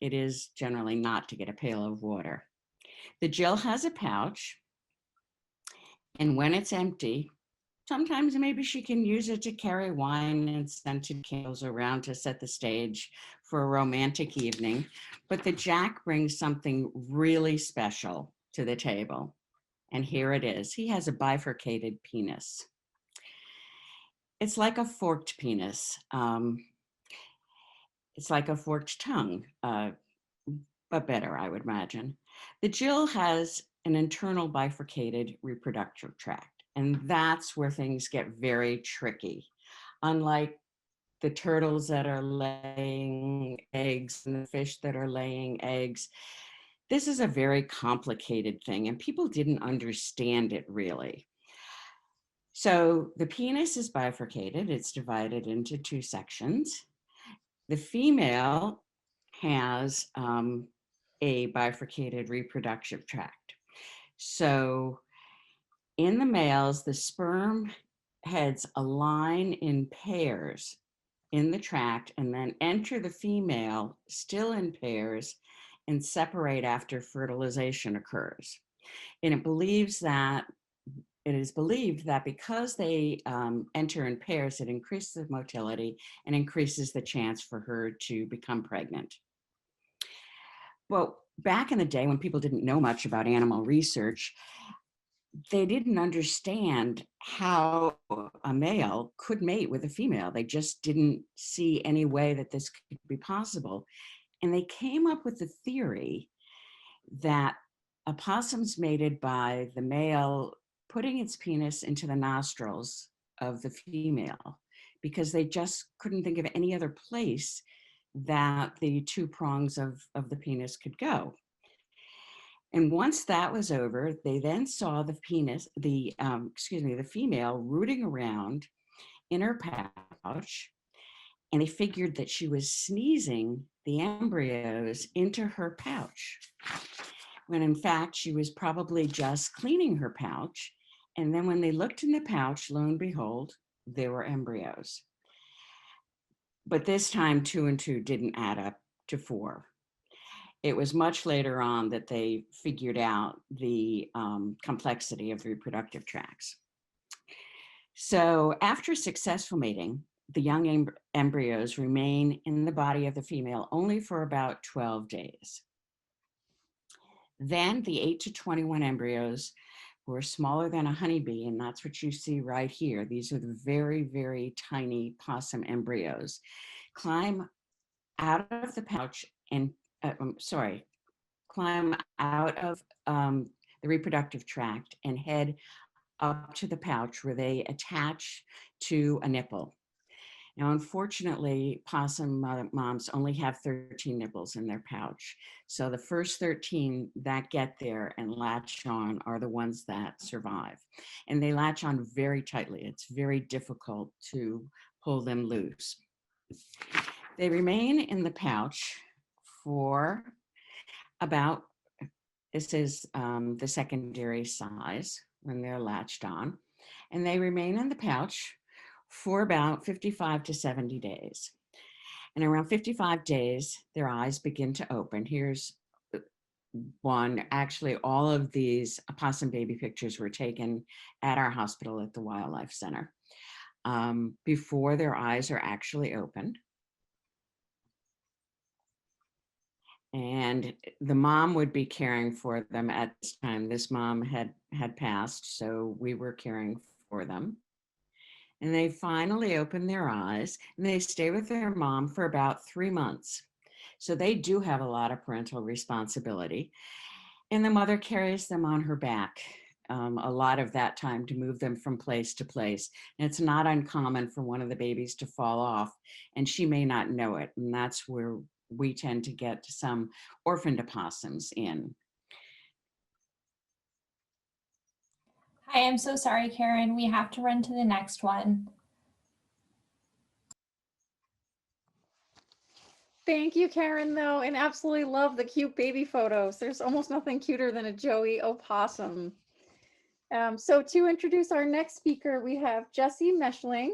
it is generally not to get a pail of water. The Jill has a pouch, and when it's empty, sometimes maybe she can use it to carry wine and scented candles around to set the stage for a romantic evening. But the Jack brings something really special to the table. And here it is. He has a bifurcated penis. It's like a forked penis. It's like a forked tongue, but better, I would imagine. The Jill has an internal bifurcated reproductive tract, and that's where things get very tricky. Unlike the turtles that are laying eggs and the fish that are laying eggs, this is a very complicated thing, and people didn't understand it really. So the penis is bifurcated. It's divided into 2 sections. The female has a bifurcated reproductive tract. So in the males, the sperm heads align in pairs in the tract and then enter the female still in pairs and separate after fertilization occurs. And it is believed that because they enter in pairs, it increases motility and increases the chance for her to become pregnant. Well, back in the day when people didn't know much about animal research, they didn't understand how a male could mate with a female. They just didn't see any way that this could be possible. And they came up with the theory that opossums mated by the male putting its penis into the nostrils of the female, because they just couldn't think of any other place that the 2 prongs of the penis could go. And once that was over, they then saw the female rooting around in her pouch, and they figured that she was sneezing the embryos into her pouch, when in fact she was probably just cleaning her pouch. And then when they looked in the pouch, lo and behold, there were embryos. But this time 2 and 2 didn't add up to 4. It was much later on that they figured out the complexity of reproductive tracts. So after successful mating, the young embryos remain in the body of the female only for about 12 days. Then the 8 to 21 embryos who are smaller than a honeybee, and that's what you see right here. These are the very, very tiny possum embryos, climb out of the pouch and, climb out of the reproductive tract and head up to the pouch where they attach to a nipple. Now, unfortunately, possum moms only have 13 nipples in their pouch. So the first 13 that get there and latch on are the ones that survive. And they latch on very tightly. It's very difficult to pull them loose. They remain in the pouch for about, this is the secondary size when they're latched on. And they remain in the pouch for about 55 to 70 days. And around 55 days, their eyes begin to open. Here's one. Actually, all of these opossum baby pictures were taken at our hospital at the Wildlife Center before their eyes are actually opened. And the mom would be caring for them at this time. This mom had passed, so we were caring for them. And they finally open their eyes and they stay with their mom for about 3 months. So they do have a lot of parental responsibility. And the mother carries them on her back a lot of that time to move them from place to place. And it's not uncommon for one of the babies to fall off and she may not know it. And that's where we tend to get some orphaned opossums in. Hi, I'm so sorry, Karen. We have to run to the next one. Thank you, Karen, though, and absolutely love the cute baby photos. There's almost nothing cuter than a Joey opossum. So to introduce our next speaker, we have Jessie Meschling.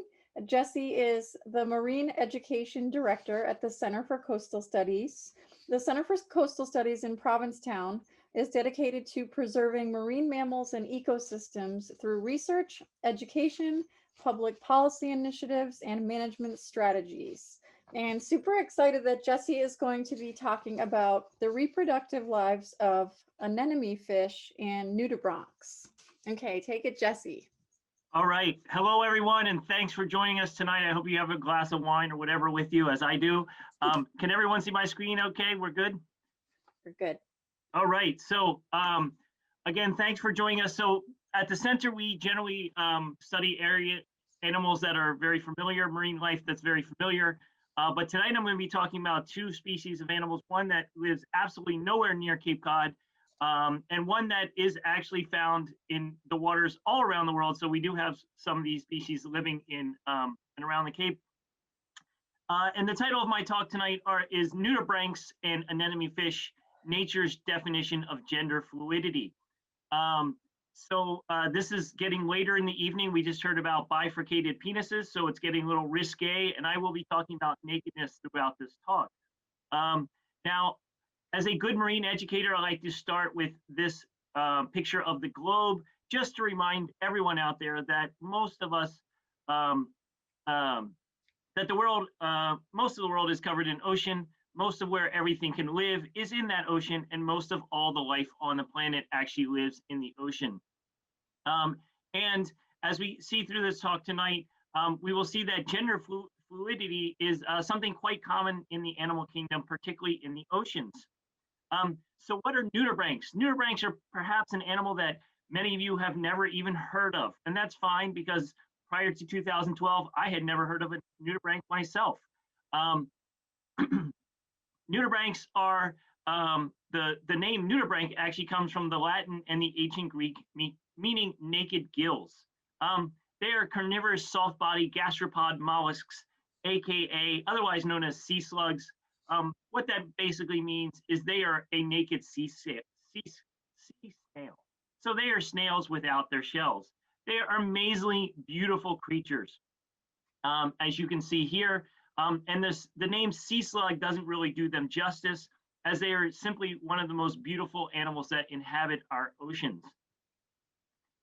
Jessie is the Marine Education Director at the Center for Coastal Studies. The Center for Coastal Studies in Provincetown is dedicated to preserving marine mammals and ecosystems through research, education, public policy initiatives, and management strategies. And super excited that Jessie is going to be talking about the reproductive lives of anemone fish and nudibranchs. Okay, take it, Jessie. All right. Hello, everyone, and thanks for joining us tonight. I hope you have a glass of wine or whatever with you, as I do. Can everyone see my screen okay? We're good? We're good. All right. So again, thanks for joining us. So at the center, we generally study animals that are very familiar, marine life that's very familiar. But tonight I'm going to be talking about 2 species of animals, one that lives absolutely nowhere near Cape Cod, and one that is actually found in the waters all around the world. So we do have some of these species living in and around the Cape. And the title of my talk tonight is Nudibranchs and Anemone Fish, Nature's Definition of Gender Fluidity. This is getting later in the evening. We just heard about bifurcated penises, so it's getting a little risque, and I will be talking about nakedness throughout this talk. Now, as a good marine educator, I like to start with this picture of the globe, just to remind everyone out there that most of us, that the world, most of the world is covered in ocean. Most of where everything can live is in that ocean, and most of all the life on the planet actually lives in the ocean. And as we see through this talk tonight, we will see that gender fluidity is something quite common in the animal kingdom, particularly in the oceans. So what are nudibranchs? Nudibranchs are perhaps an animal that many of you have never even heard of, and that's fine because prior to 2012, I had never heard of a nudibranch myself. Nudibranchs are, the name nudibranch actually comes from the Latin and the ancient Greek, meaning naked gills. They are carnivorous soft-bodied gastropod mollusks, aka otherwise known as sea slugs. What that basically means is they are a naked sea snail. So they are snails without their shells. They are amazingly beautiful creatures. As you can see here, And the name sea slug doesn't really do them justice, as they are simply one of the most beautiful animals that inhabit our oceans.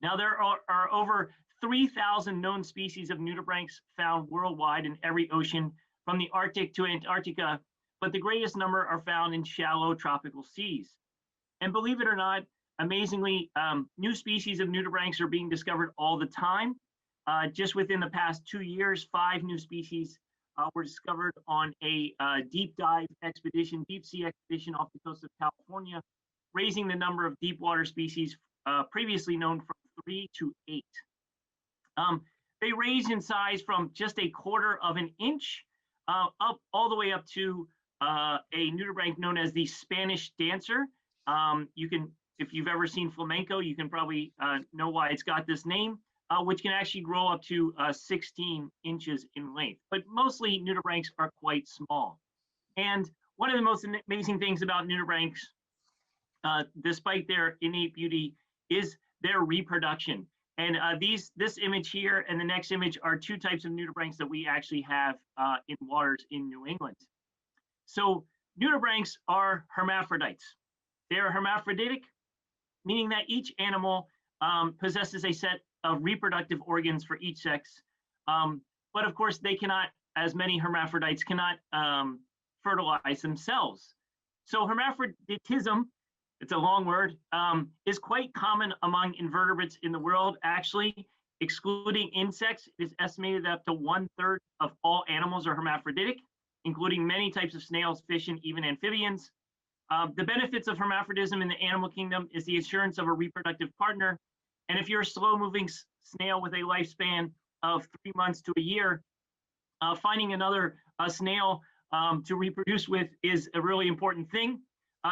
Now, there are over 3,000 known species of nudibranchs found worldwide in every ocean, from the Arctic to Antarctica, but the greatest number are found in shallow tropical seas. And believe it or not, amazingly, new species of nudibranchs are being discovered all the time. Just within the past 2 years, 5 new species were discovered on a deep dive expedition, deep sea expedition off the coast of California, raising the number of deep water species previously known from 3 to 8. They range in size from just a quarter of an inch up all the way up to a nudibranch known as the Spanish dancer. You can, if you've ever seen flamenco, you can probably know why it's got this name, which can actually grow up to 16 inches in length. But mostly nudibranchs are quite small. And one of the most amazing things about nudibranchs, despite their innate beauty, is their reproduction. And this image here and the next image are 2 types of nudibranchs that we actually have in waters in New England. So nudibranchs are hermaphrodites. They are hermaphroditic, meaning that each animal possesses a set of reproductive organs for each sex. But of course, they cannot, as many hermaphrodites, cannot fertilize themselves. So hermaphroditism, it's a long word, is quite common among invertebrates in the world. Actually, excluding insects, it is estimated that up to 1/3 of all animals are hermaphroditic, including many types of snails, fish, and even amphibians. The benefits of hermaphrodism in the animal kingdom is the assurance of a reproductive partner. And if you're a slow-moving snail with a lifespan of 3 months to a year, finding another snail to reproduce with is a really important thing.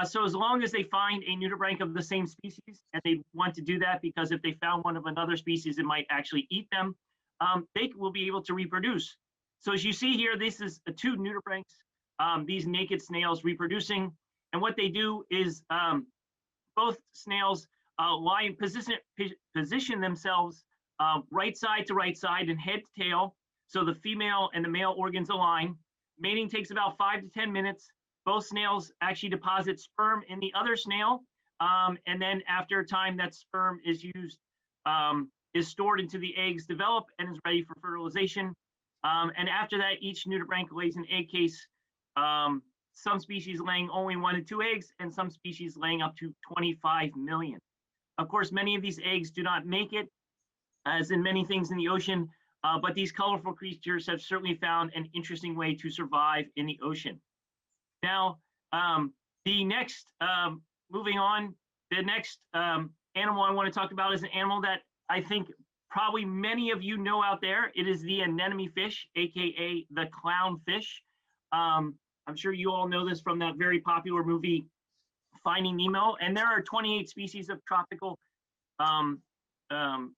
So as long as they find a nudibranch of the same species, and they want to do that because if they found one of another species, it might actually eat them, they will be able to reproduce. So as you see here, this is 2 nudibranchs, these naked snails reproducing. And what they do is both snails position themselves right side to right side and head to tail. So the female and the male organs align. Mating takes about 5 to 10 minutes. Both snails actually deposit sperm in the other snail. And then after a time, that sperm is used, is stored into the eggs, develop, and is ready for fertilization. And after that, each nudibranch lays an egg case. Some species laying only 1 to 2 eggs, and some species laying up to 25 million. Of course, many of these eggs do not make it, as in many things in the ocean, but these colorful creatures have certainly found an interesting way to survive in the ocean. Now, the next, moving on, the next animal I want to talk about is an animal that I think probably many of you know out there. It is the anemone fish, AKA the clownfish. I'm sure you all know this from that very popular movie, Finding Nemo. And there are 28 species of tropical anemone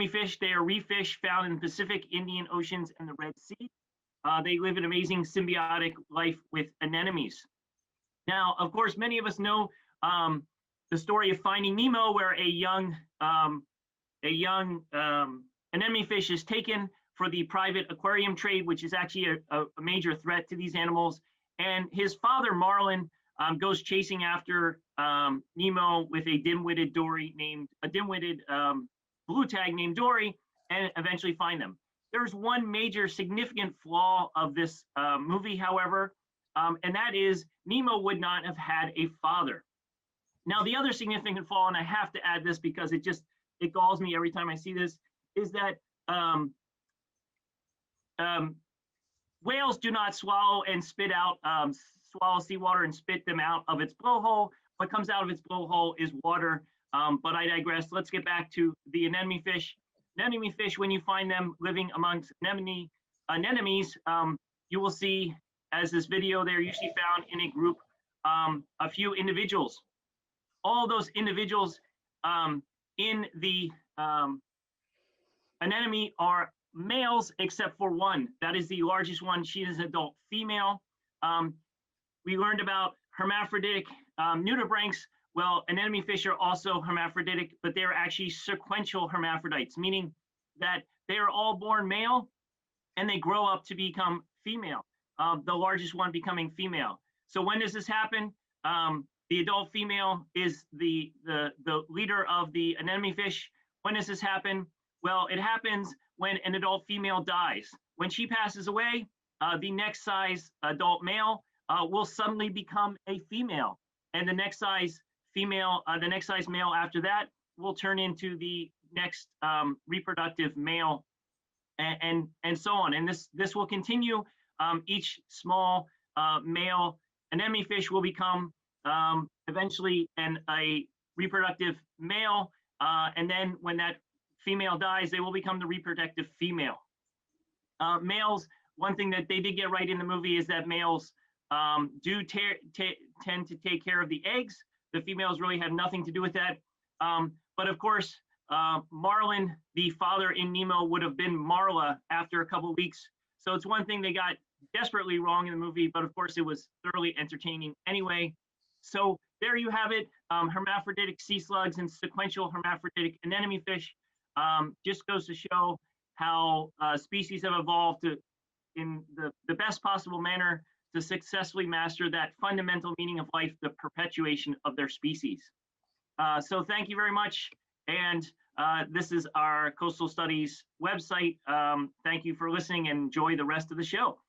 fish. They are reef fish found in the Pacific, Indian Oceans, and the Red Sea. They live an amazing symbiotic life with anemones. Now, of course, many of us know the story of Finding Nemo, where a young anemone fish is taken for the private aquarium trade, which is actually a major threat to these animals. And his father, Marlin, goes chasing after Nemo with a dim-witted blue tag named Dory, and eventually find them. There's one major significant flaw of this movie, however, and that is Nemo would not have had a father. Now, the other significant flaw, and I have to add this because it galls me every time I see this, is that whales do not swallow and spit out, swallow seawater and spit them out of its blowhole. What comes out of its blowhole is water, but I digress. Let's get back to the anemone fish. Anemone fish, when you find them living amongst anemones, you will see, as this video, they're usually found in a group, a few individuals. All those individuals in the anemone are males except for one. That is the largest one. She is an adult female. We learned about hermaphroditic nudibranchs. Well, anemone fish are also hermaphroditic, but they're actually sequential hermaphrodites, meaning that they are all born male and they grow up to become female, the largest one becoming female. So when does this happen? The adult female is the leader of the anemone fish. When does this happen? Well, it happens when an adult female dies. When she passes away, the next size adult male will suddenly become a female, and the next size female, the next size male after that will turn into the next reproductive male, and so on. And this will continue. Each small male anemone fish will become eventually a reproductive male, and then when that female dies, they will become the reproductive female. Males, one thing that they did get right in the movie is that males do tend to take care of the eggs. The females really have nothing to do with that. But of course, Marlin, the father in Nemo, would have been Marla after a couple of weeks. So it's one thing they got desperately wrong in the movie, but of course it was thoroughly entertaining anyway. So there you have it, hermaphroditic sea slugs and sequential hermaphroditic anemone fish. Just goes to show how species have evolved in the best possible manner to successfully master that fundamental meaning of life, the perpetuation of their species. So thank you very much. And this is our Coastal Studies website. Thank you for listening and enjoy the rest of the show.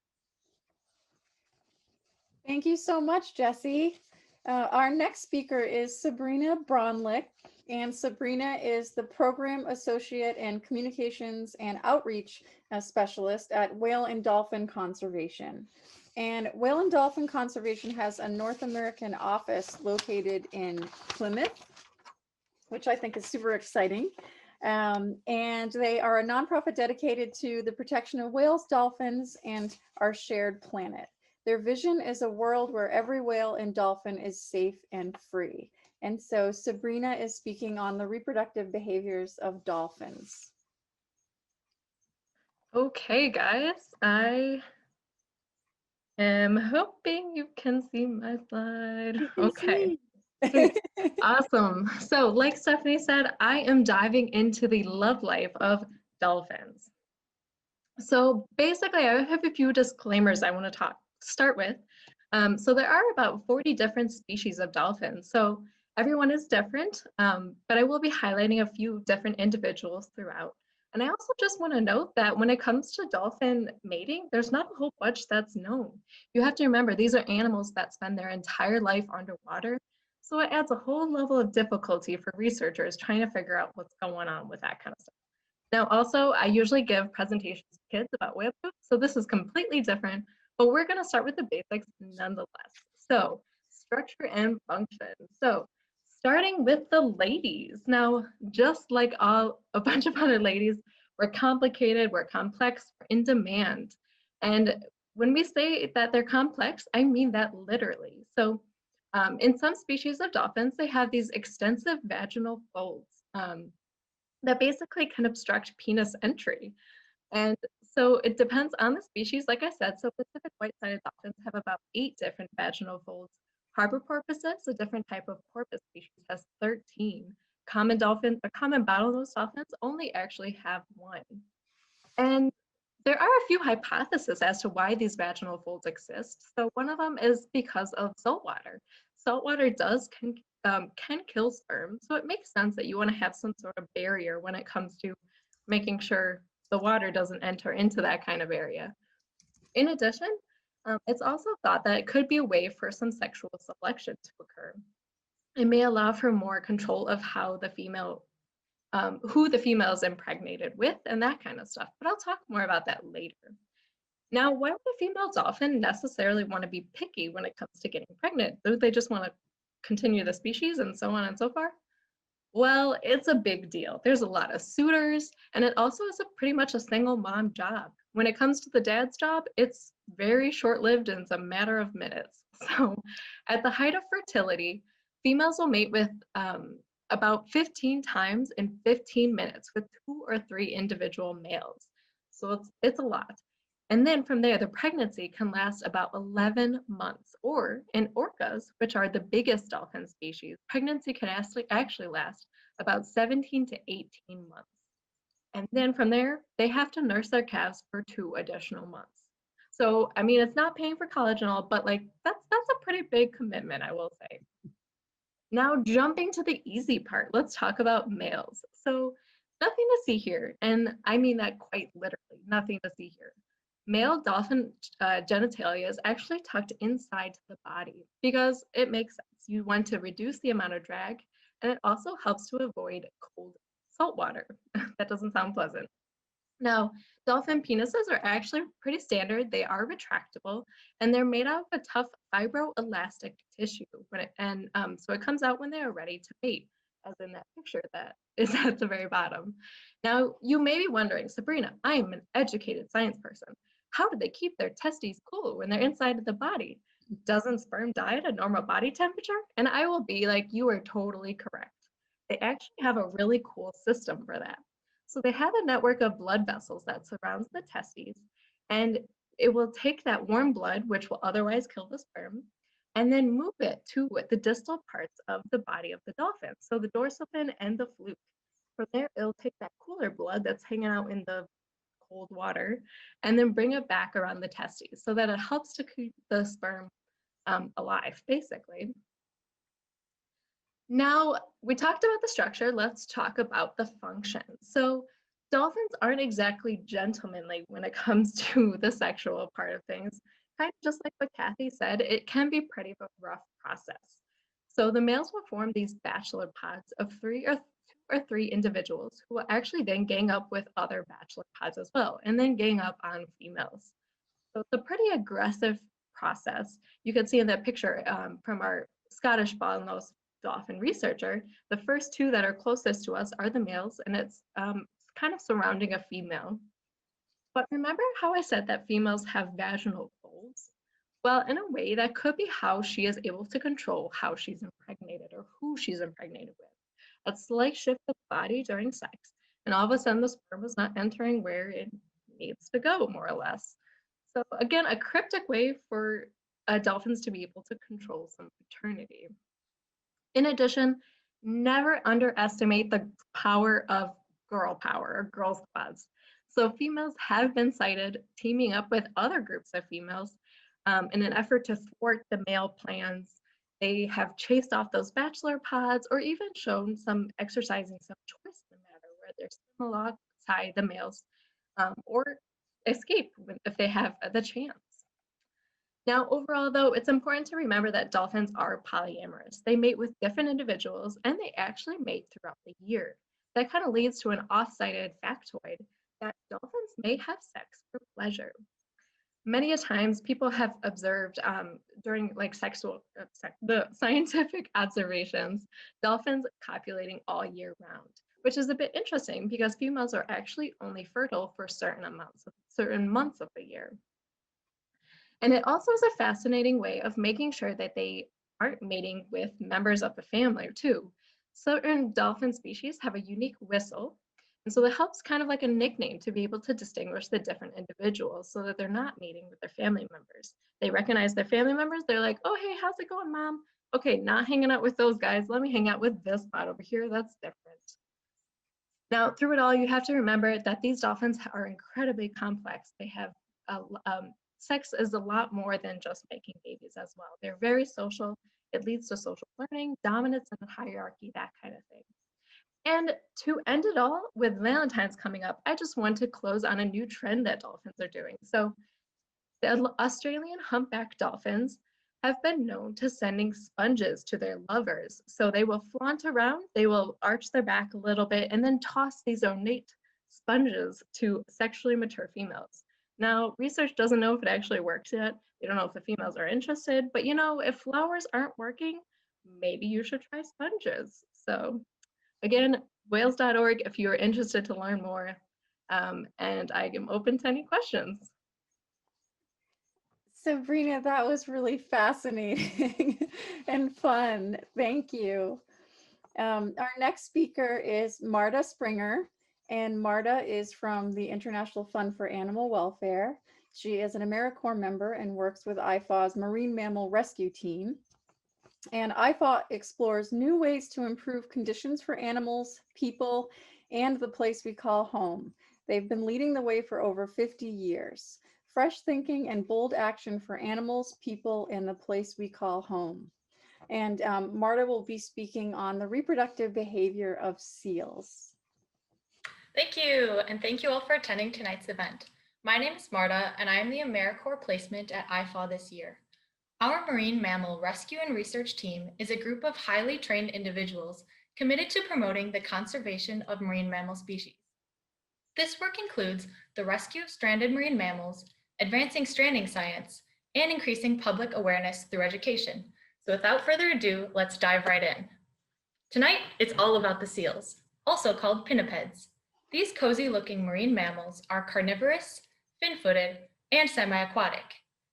Thank you so much, Jesse. Our next speaker is Sabrina Bronlick, and Sabrina is the Program Associate and Communications and Outreach Specialist at Whale and Dolphin Conservation. And Whale and Dolphin Conservation has a North American office located in Plymouth, which I think is super exciting. And they are a nonprofit dedicated to the protection of whales, dolphins, and our shared planet. Their vision is a world where every whale and dolphin is safe and free. And so Sabrina is speaking on the reproductive behaviors of dolphins. Okay, guys, I am hoping you can see my slide. Okay, sweet, awesome. So like Stephanie said, I am diving into the love life of dolphins. So basically, I have a few disclaimers I want to start with. So there are about 40 different species of dolphins. So everyone is different, but I will be highlighting a few different individuals throughout. And I also just want to note that when it comes to dolphin mating, there's not a whole bunch that's known. You have to remember, these are animals that spend their entire life underwater. So it adds a whole level of difficulty for researchers trying to figure out what's going on with that kind of stuff. Now, also, I usually give presentations to kids about whale poop, so this is completely different, but we're going to start with the basics nonetheless. So, structure and function. So, starting with the ladies. Now, just like a bunch of other ladies, we're complicated, we're complex, we're in demand. And when we say that they're complex, I mean that literally. So, in some species of dolphins, they have these extensive vaginal folds that basically can obstruct penis entry. And so it depends on the species, like I said. So Pacific white-sided dolphins have about 8 different vaginal folds. Harbor porpoises, a different type of porpoise species, has 13. Common bottlenose dolphins only actually have 1. And there are a few hypotheses as to why these vaginal folds exist. So one of them is because of saltwater. Saltwater can kill sperm, so it makes sense that you want to have some sort of barrier when it comes to making sure the water doesn't enter into that kind of area. In addition, it's also thought that it could be a way for some sexual selection to occur. It may allow for more control of how the female, who the female is impregnated with and that kind of stuff, but I'll talk more about that later. Now, why would a female dolphin necessarily want to be picky when it comes to getting pregnant? Do they just want to continue the species and so on and so forth? Well, it's a big deal. There's a lot of suitors, and it also is pretty much a single mom job. When it comes to the dad's job, it's very short-lived and it's a matter of minutes. So at the height of fertility, females will mate with about 15 times in 15 minutes with 2 or 3 individual males. So it's a lot. And then from there, the pregnancy can last about 11 months, or in orcas, which are the biggest dolphin species, pregnancy can actually last about 17 to 18 months. And then from there, they have to nurse their calves for 2 additional months. So, I mean, it's not paying for college and all, but like that's a pretty big commitment, I will say. Now, jumping to the easy part, let's talk about males. So, nothing to see here, and I mean that quite literally, nothing to see here. Male dolphin genitalia is actually tucked inside the body because it makes sense. You want to reduce the amount of drag, and it also helps to avoid cold salt water. That doesn't sound pleasant. Now, dolphin penises are actually pretty standard. They are retractable, and they're made out of a tough fibroelastic tissue. So it comes out when they are ready to mate, as in that picture that is at the very bottom. Now, you may be wondering, Sabrina, I'm an educated science person. How do they keep their testes cool when they're inside of the body? Doesn't sperm die at a normal body temperature? And I will be like, you are totally correct. They actually have a really cool system for that. So they have a network of blood vessels that surrounds the testes, and it will take that warm blood, which will otherwise kill the sperm, and then move it to the distal parts of the body of the dolphin. So the dorsal fin and the fluke. From there, it'll take that cooler blood that's hanging out in the cold water and then bring it back around the testes so that it helps to keep the sperm alive, basically. Now, we talked about the structure, let's talk about the function. So dolphins aren't exactly gentlemanly when it comes to the sexual part of things. Kind of just like what Kathy said, it can be pretty of a rough process. So the males will form these bachelor pods of two or three individuals who will actually then gang up with other bachelor pods as well, and then gang up on females. So it's a pretty aggressive process. You can see in that picture from our Scottish bottlenose dolphin researcher, the first two that are closest to us are the males, and it's kind of surrounding a female. But remember how I said that females have vaginal folds? Well, in a way, that could be how she is able to control how she's impregnated or who she's impregnated with. A slight shift of the body during sex, and all of a sudden the sperm is not entering where it needs to go, more or less. So again, a cryptic way for dolphins to be able to control some paternity. In addition, never underestimate the power of girl power or girl squads. So females have been cited teaming up with other groups of females in an effort to thwart the male plans. They have chased off those bachelor pods or even shown some exercising some choice in the matter where they're swim alongside the males or escape if they have the chance. Now, overall, though, it's important to remember that dolphins are polyamorous. They mate with different individuals, and they actually mate throughout the year. That kind of leads to an off-cited factoid that dolphins may have sex for pleasure. Many a times, people have observed during like the scientific observations, dolphins copulating all year round, which is a bit interesting because females are actually only fertile for certain months of the year. And it also is a fascinating way of making sure that they aren't mating with members of the family too. Certain dolphin species have a unique whistle, and so it helps kind of like a nickname to be able to distinguish the different individuals so that they're not mating with their family members. They recognize their family members, they're like, oh, hey, how's it going, mom? Okay, not hanging out with those guys, let me hang out with this pod over here, that's different. Now, through it all, you have to remember that these dolphins are incredibly complex. They have sex is a lot more than just making babies as well. They're very social. It leads to social learning, dominance and hierarchy, that kind of thing. And to end it all, with Valentine's coming up, I just want to close on a new trend that dolphins are doing. So the Australian humpback dolphins have been known to sending sponges to their lovers. So they will flaunt around, they will arch their back a little bit, and then toss these ornate sponges to sexually mature females. Now, research doesn't know if it actually works yet. They don't know if the females are interested, but you know, if flowers aren't working, maybe you should try sponges. So again, whales.org if you're interested to learn more, and I am open to any questions. Sabrina, that was really fascinating and fun. Thank you. Our next speaker is Marta Springer, and Marta is from the International Fund for Animal Welfare. She is an AmeriCorps member and works with IFAW's Marine Mammal Rescue Team. And IFAW explores new ways to improve conditions for animals, people, and the place we call home. They've been leading the way for over 50 years. fresh thinking, and bold action for animals, people, and the place we call home. And Marta will be speaking on the reproductive behavior of seals. Thank you, and thank you all for attending tonight's event. My name is Marta, and I am the AmeriCorps placement at IFAW this year. Our Marine Mammal Rescue and Research Team is a group of highly trained individuals committed to promoting the conservation of marine mammal species. This work includes the rescue of stranded marine mammals, advancing stranding science, and increasing public awareness through education. So without further ado, let's dive right in. Tonight, it's all about the seals, also called pinnipeds. These cozy-looking marine mammals are carnivorous, fin-footed, and semi-aquatic.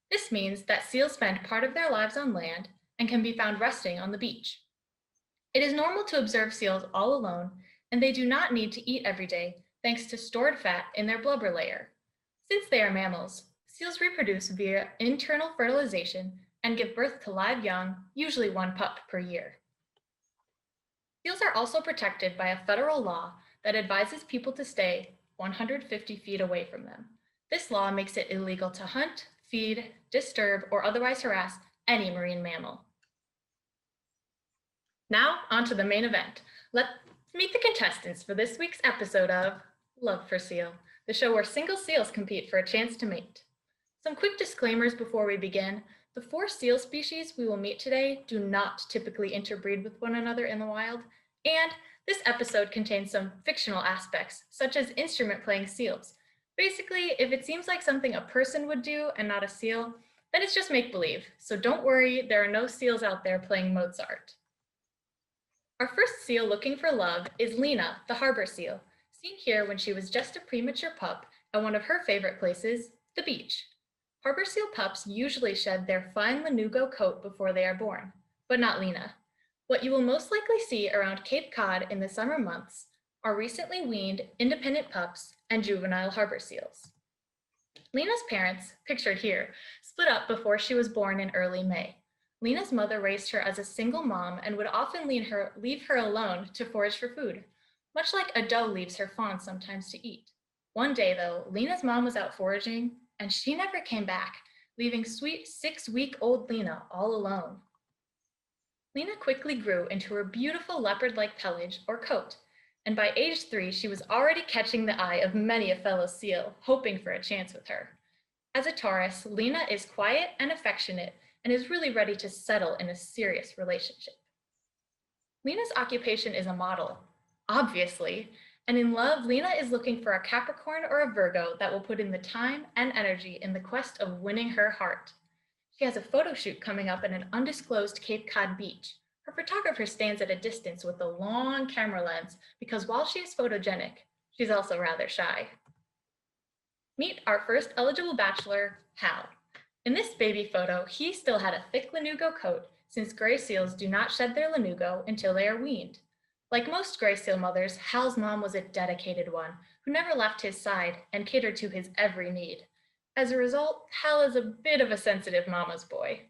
This means that seals spend part of their lives on land and can be found resting on the beach. It is normal to observe seals all alone, and they do not need to eat every day thanks to stored fat in their blubber layer. Since they are mammals, seals reproduce via internal fertilization and give birth to live young, usually one pup per year. Seals are also protected by a federal law that advises people to stay 150 feet away from them. This law makes it illegal to hunt, feed, disturb, or otherwise harass any marine mammal. Now, on to the main event. Let's meet the contestants for this week's episode of Love for Seal, the show where single seals compete for a chance to mate. Some quick disclaimers before we begin. The 4 seal species we will meet today do not typically interbreed with one another in the wild, and this episode contains some fictional aspects, such as instrument-playing seals. Basically, if it seems like something a person would do and not a seal, then it's just make-believe. So don't worry, there are no seals out there playing Mozart. Our first seal looking for love is Lena, the harbor seal, seen here when she was just a premature pup at one of her favorite places, the beach. Harbor seal pups usually shed their fine lanugo coat before they are born, but not Lena. What you will most likely see around Cape Cod in the summer months are recently weaned independent pups and juvenile harbor seals. Lena's parents, pictured here, split up before she was born in early May. Lena's mother raised her as a single mom and would often leave her alone to forage for food, much like a doe leaves her fawn sometimes to eat. One day, though, Lena's mom was out foraging, and she never came back, leaving sweet 6-week-old Lena all alone. Lena quickly grew into her beautiful leopard-like pelage or coat, and by age 3, she was already catching the eye of many a fellow seal, hoping for a chance with her. As a Taurus, Lena is quiet and affectionate and is really ready to settle in a serious relationship. Lena's occupation is a model, obviously, and in love, Lena is looking for a Capricorn or a Virgo that will put in the time and energy in the quest of winning her heart. She has a photo shoot coming up at an undisclosed Cape Cod beach. Her photographer stands at a distance with a long camera lens because while she is photogenic, she's also rather shy. Meet our first eligible bachelor, Hal. In this baby photo, he still had a thick lanugo coat since gray seals do not shed their lanugo until they are weaned. Like most gray seal mothers, Hal's mom was a dedicated one who never left his side and catered to his every need. As a result, Hal is a bit of a sensitive mama's boy.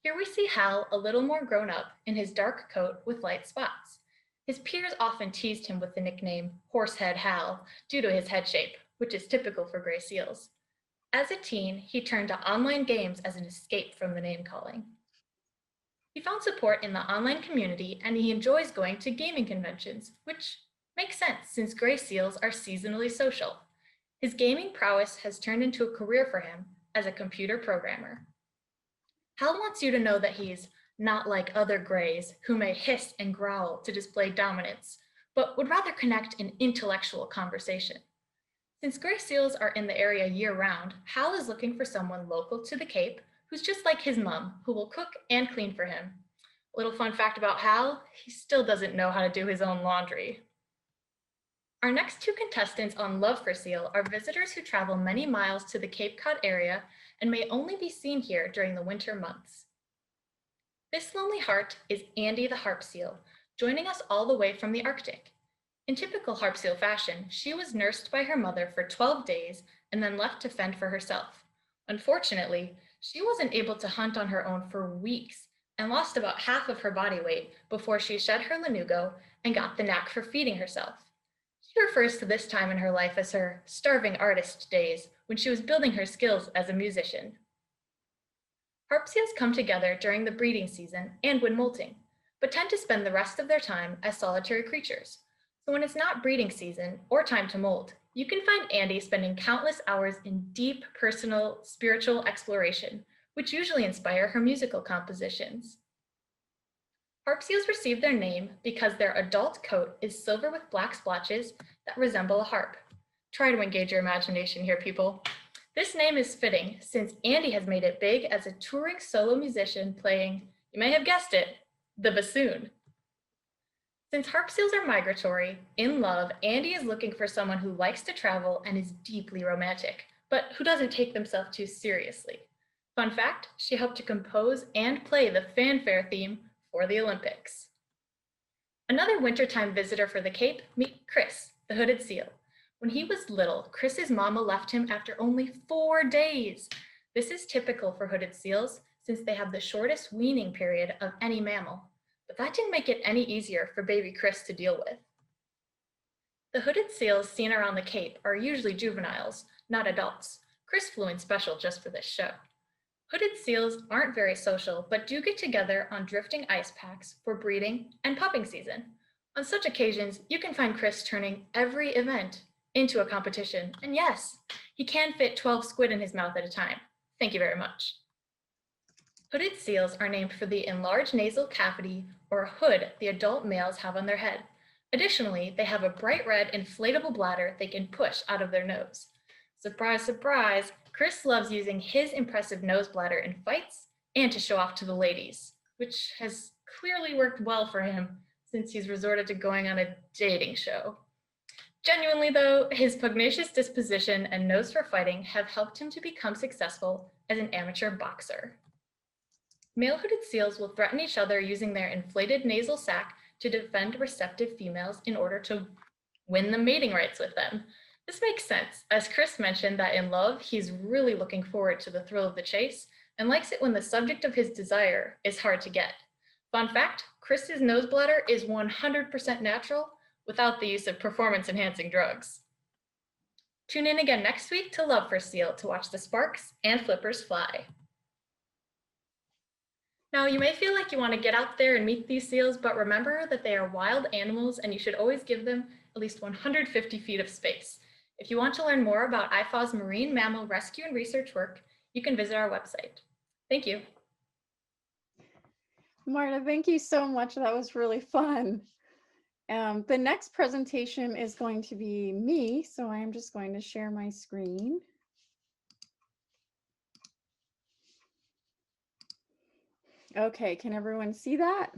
Here we see Hal a little more grown up in his dark coat with light spots. His peers often teased him with the nickname Horsehead Hal due to his head shape, which is typical for gray seals. As a teen, he turned to online games as an escape from the name-calling. He found support in the online community and he enjoys going to gaming conventions, which makes sense since gray seals are seasonally social. His gaming prowess has turned into a career for him as a computer programmer. Hal wants you to know that he's not like other grays who may hiss and growl to display dominance, but would rather connect in intellectual conversation. Since gray seals are in the area year-round, Hal is looking for someone local to the Cape who's just like his mom, who will cook and clean for him. A little fun fact about Hal, he still doesn't know how to do his own laundry. Our next 2 contestants on Love for Seal are visitors who travel many miles to the Cape Cod area and may only be seen here during the winter months. This lonely heart is Andy the harp seal, joining us all the way from the Arctic. In typical harp seal fashion, she was nursed by her mother for 12 days and then left to fend for herself. Unfortunately, she wasn't able to hunt on her own for weeks and lost about half of her body weight before she shed her lanugo and got the knack for feeding herself. She refers to this time in her life as her starving artist days, when she was building her skills as a musician. Harp seals come together during the breeding season and when molting, but tend to spend the rest of their time as solitary creatures. So when it's not breeding season or time to molt, you can find Andy spending countless hours in deep, personal, spiritual exploration, which usually inspire her musical compositions. Harp seals receive their name because their adult coat is silver with black splotches that resemble a harp. Try to engage your imagination here, people. This name is fitting since Andy has made it big as a touring solo musician playing, you may have guessed it, the bassoon. Since harp seals are migratory, in love, Andy is looking for someone who likes to travel and is deeply romantic, but who doesn't take themselves too seriously. Fun fact, she helped to compose and play the fanfare theme for the Olympics. Another wintertime visitor for the Cape, meet Chris, the hooded seal. When he was little, Chris's mama left him after only 4 days. This is typical for hooded seals since they have the shortest weaning period of any mammal. But that didn't make it any easier for baby Chris to deal with. The hooded seals seen around the Cape are usually juveniles, not adults. Chris flew in special just for this show. Hooded seals aren't very social, but do get together on drifting ice packs for breeding and pupping season. On such occasions, you can find Chris turning every event into a competition. And yes, he can fit 12 squid in his mouth at a time. Thank you very much. Hooded seals are named for the enlarged nasal cavity or hood the adult males have on their head. Additionally, they have a bright red inflatable bladder they can push out of their nose. Surprise, surprise, Chris loves using his impressive nose bladder in fights and to show off to the ladies, which has clearly worked well for him since he's resorted to going on a dating show. Genuinely though, his pugnacious disposition and nose for fighting have helped him to become successful as an amateur boxer. Male hooded seals will threaten each other using their inflated nasal sac to defend receptive females in order to win the mating rights with them. This makes sense, as Chris mentioned that in love, he's really looking forward to the thrill of the chase and likes it when the subject of his desire is hard to get. Fun fact, Chris's nose bladder is 100% natural without the use of performance-enhancing drugs. Tune in again next week to Love for Seal to watch the sparks and flippers fly. Now, you may feel like you want to get out there and meet these seals, but remember that they are wild animals and you should always give them at least 150 feet of space. If you want to learn more about IFAW's marine mammal rescue and research work, you can visit our website. Thank you. Marta, thank you so much. That was really fun. The next presentation is going to be me, so I am just going to share my screen. Okay, can everyone see that?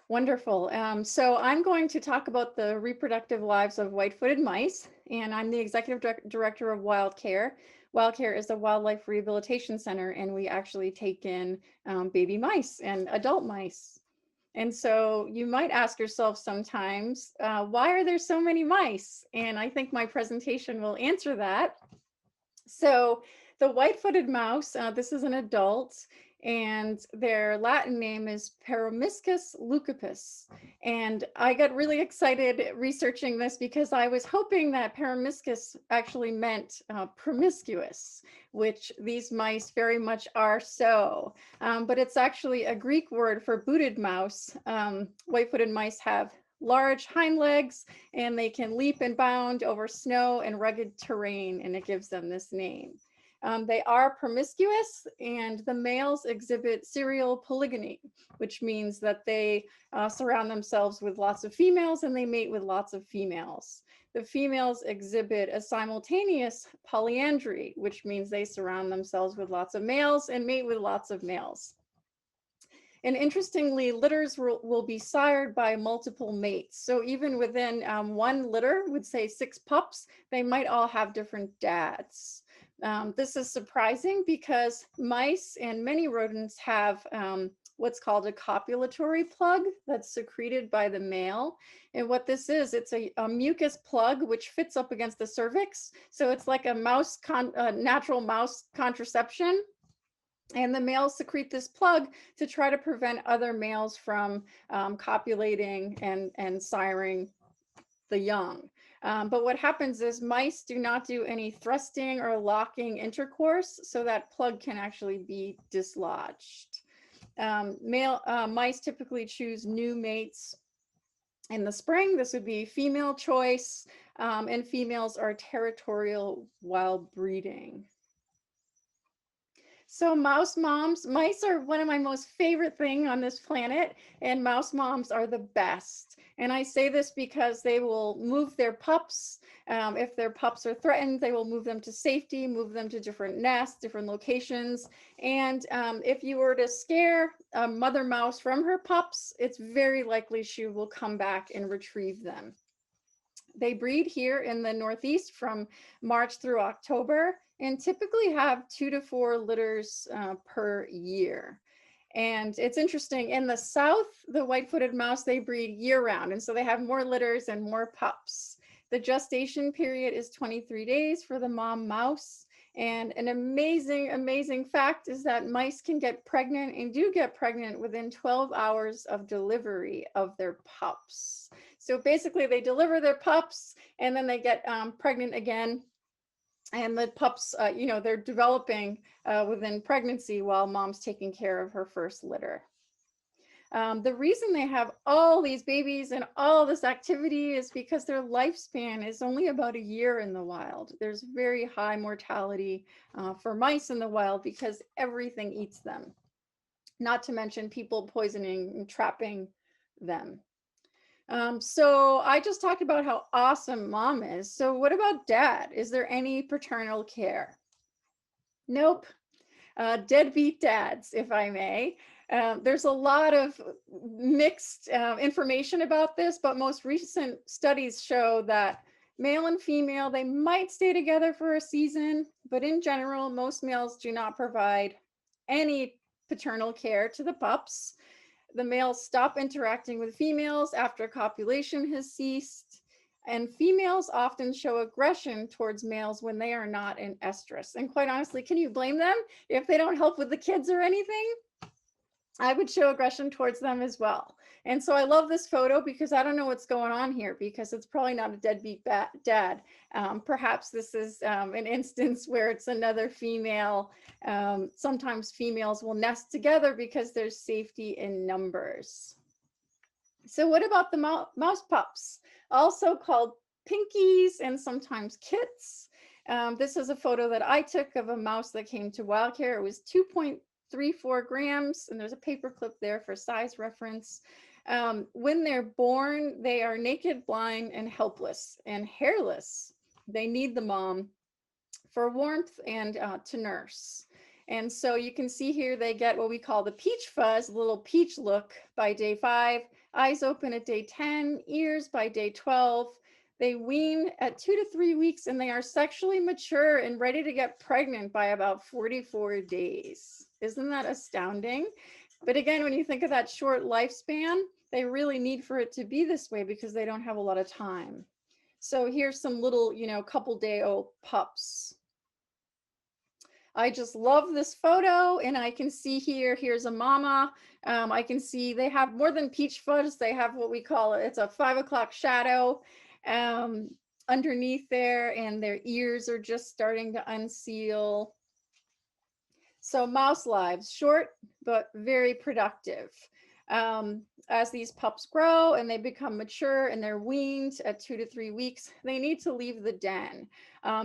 Wonderful. So I'm going to talk about the reproductive lives of white-footed mice, and I'm the executive director of Wild Care. Wild Care is a wildlife rehabilitation center, and we actually take in baby mice and adult mice. And so you might ask yourself sometimes, why are there so many mice? And I think my presentation will answer that. So the white-footed mouse, this is an adult, and their Latin name is Peromyscus leucopus. And I got really excited researching this because I was hoping that Peromyscus actually meant promiscuous, which these mice very much are so. But it's actually a Greek word for booted mouse. White-footed mice have large hind legs, and they can leap and bound over snow and rugged terrain, and it gives them this name. They are promiscuous, and the males exhibit serial polygamy, which means that they surround themselves with lots of females and they mate with lots of females. The females exhibit a simultaneous polyandry, which means they surround themselves with lots of males and mate with lots of males. And interestingly, litters will be sired by multiple mates. So even within one litter, would say 6 pups, they might all have different dads. This is surprising because mice and many rodents have what's called a copulatory plug that's secreted by the male. And what this is, it's a mucus plug which fits up against the cervix. So it's like a natural mouse contraception. And the males secrete this plug to try to prevent other males from copulating and siring the young. But what happens is mice do not do any thrusting or locking intercourse, so that plug can actually be dislodged. Mice typically choose new mates in the spring. This would be female choice, and females are territorial while breeding. So mouse moms, mice are one of my most favorite thing on this planet, and mouse moms are the best. And I say this because they will move their pups. If their pups are threatened, they will move them to safety, move them to different nests, different locations. And if you were to scare a mother mouse from her pups, it's very likely she will come back and retrieve them. They breed here in the Northeast from March through October and typically have 2 to 4 litters per year. And it's interesting, in the South, the white-footed mouse, they breed year-round, and so they have more litters and more pups. The gestation period is 23 days for the mom mouse. And an amazing, amazing fact is that mice can get pregnant and do get pregnant within 12 hours of delivery of their pups. So basically they deliver their pups and then they get pregnant again. And the pups, they're developing within pregnancy while mom's taking care of her first litter. The reason they have all these babies and all this activity is because their lifespan is only about a year in the wild. There's very high mortality for mice in the wild because everything eats them, not to mention people poisoning and trapping them. So I just talked about how awesome mom is. So what about dad? Is there any paternal care? Nope. Deadbeat dads, if I may. There's a lot of mixed information about this, but most recent studies show that male and female, they might stay together for a season, but in general, most males do not provide any paternal care to the pups. The males stop interacting with females after copulation has ceased, and females often show aggression towards males when they are not in estrus. And quite honestly, can you blame them if they don't help with the kids or anything? I would show aggression towards them as well. And so I love this photo because I don't know what's going on here, because it's probably not a deadbeat dad. Perhaps this is an instance where it's another female. Sometimes females will nest together because there's safety in numbers. So what about the mouse pups, also called pinkies and sometimes kits? This is a photo that I took of a mouse that came to WildCare. It was 2.34 grams, and there's a paper clip there for size reference. When they're born, they are naked, blind, and helpless and hairless. They need the mom for warmth and to nurse. And so you can see here they get what we call the peach fuzz, a little peach look by day 5, eyes open at day 10, ears by day 12. They wean at 2 to 3 weeks, and they are sexually mature and ready to get pregnant by about 44 days. Isn't that astounding? But again, when you think of that short lifespan, they really need for it to be this way because they don't have a lot of time. So here's some little, couple day old pups. I just love this photo, and I can see here's a mama. I can see they have more than peach fuzz. They have what we call it's a 5 o'clock shadow underneath there, and their ears are just starting to unseal. So mouse lives, short but very productive. As these pups grow and they become mature and they're weaned at 2 to 3 weeks, they need to leave the den.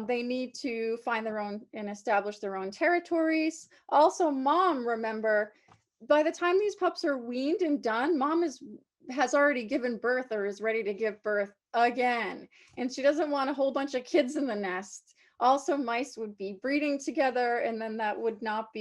They need to find their own and establish their own territories. Also, mom, remember, by the time these pups are weaned and done, mom has already given birth or is ready to give birth again. And she doesn't want a whole bunch of kids in the nest. Also, mice would be breeding together, and then that would not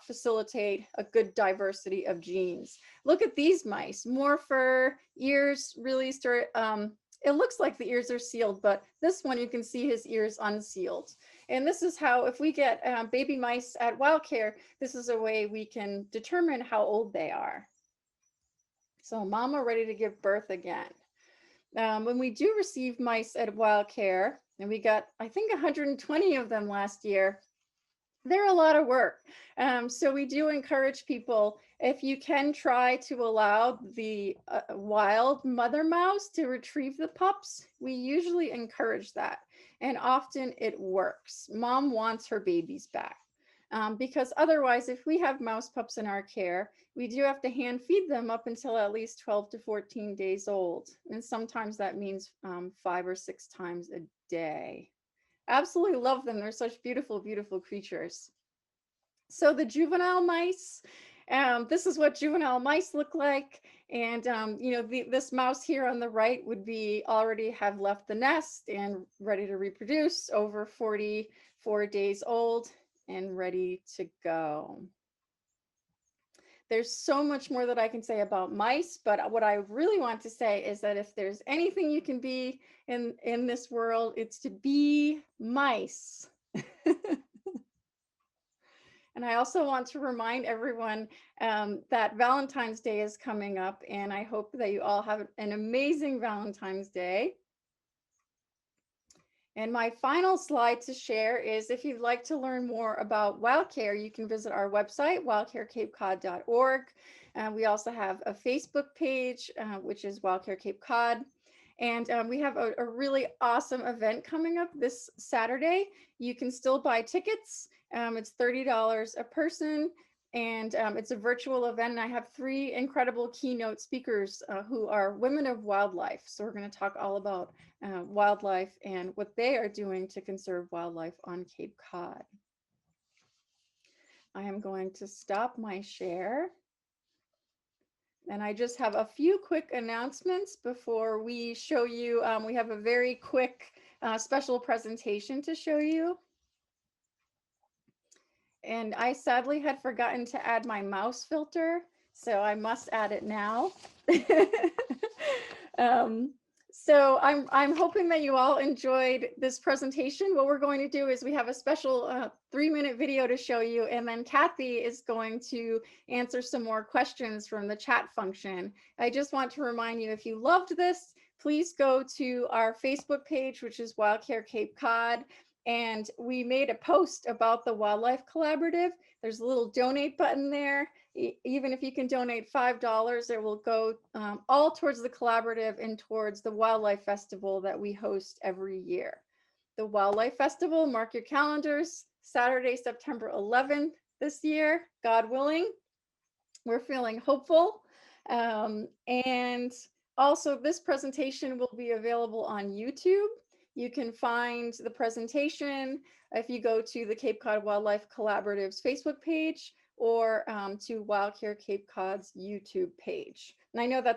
facilitate a good diversity of genes. Look at these mice, more fur, ears really start, it looks like the ears are sealed, but this one you can see his ears unsealed. And this is how, if we get baby mice at WildCare, this is a way we can determine how old they are. So mama ready to give birth again. When we do receive mice at WildCare, and we got, I think, 120 of them last year, they're a lot of work. So we do encourage people, if you can, try to allow the wild mother mouse to retrieve the pups. We usually encourage that, and often it works. Mom wants her babies back. Because otherwise, if we have mouse pups in our care, we do have to hand feed them up until at least 12 to 14 days old. And sometimes that means 5 or 6 times a day. Absolutely love them. They're such beautiful, beautiful creatures. So the juvenile mice, this is what juvenile mice look like. And, you know, this mouse here on the right would be already have left the nest and ready to reproduce, over 44 days old and ready to go. There's so much more that I can say about mice, but what I really want to say is that if there's anything you can be in this world, it's to be mice. And I also want to remind everyone that Valentine's Day is coming up, and I hope that you all have an amazing Valentine's Day. And my final slide to share is, if you'd like to learn more about wildcare, you can visit our website, wildcarecapecod.org. We also have a Facebook page, which is Wildcare Cape Cod. And we have a really awesome event coming up this Saturday. You can still buy tickets. It's $30 a person, and it's a virtual event. And I have 3 incredible keynote speakers who are women of wildlife. So we're going to talk all about wildlife and what they are doing to conserve wildlife on Cape Cod. I am going to stop my share. And I just have a few quick announcements before we show you. We have a very quick special presentation to show you. And I sadly had forgotten to add my mouse filter, so I must add it now. So I'm hoping that you all enjoyed this presentation. What we're going to do is we have a special 3-minute video to show you, and then Kathy is going to answer some more questions from the chat function. I just want to remind you, if you loved this, please go to our Facebook page, which is Wildcare Cape Cod. And we made a post about the Wildlife Collaborative. There's a little donate button there. Even if you can donate $5, it will go all towards the collaborative and towards the Wildlife Festival that we host every year. The Wildlife Festival, mark your calendars, Saturday, September 11th this year, God willing. We're feeling hopeful. And also, this presentation will be available on YouTube. You can find the presentation if you go to the Cape Cod Wildlife Collaborative's Facebook page, or to Wildcare Cape Cod's YouTube page. And I know that's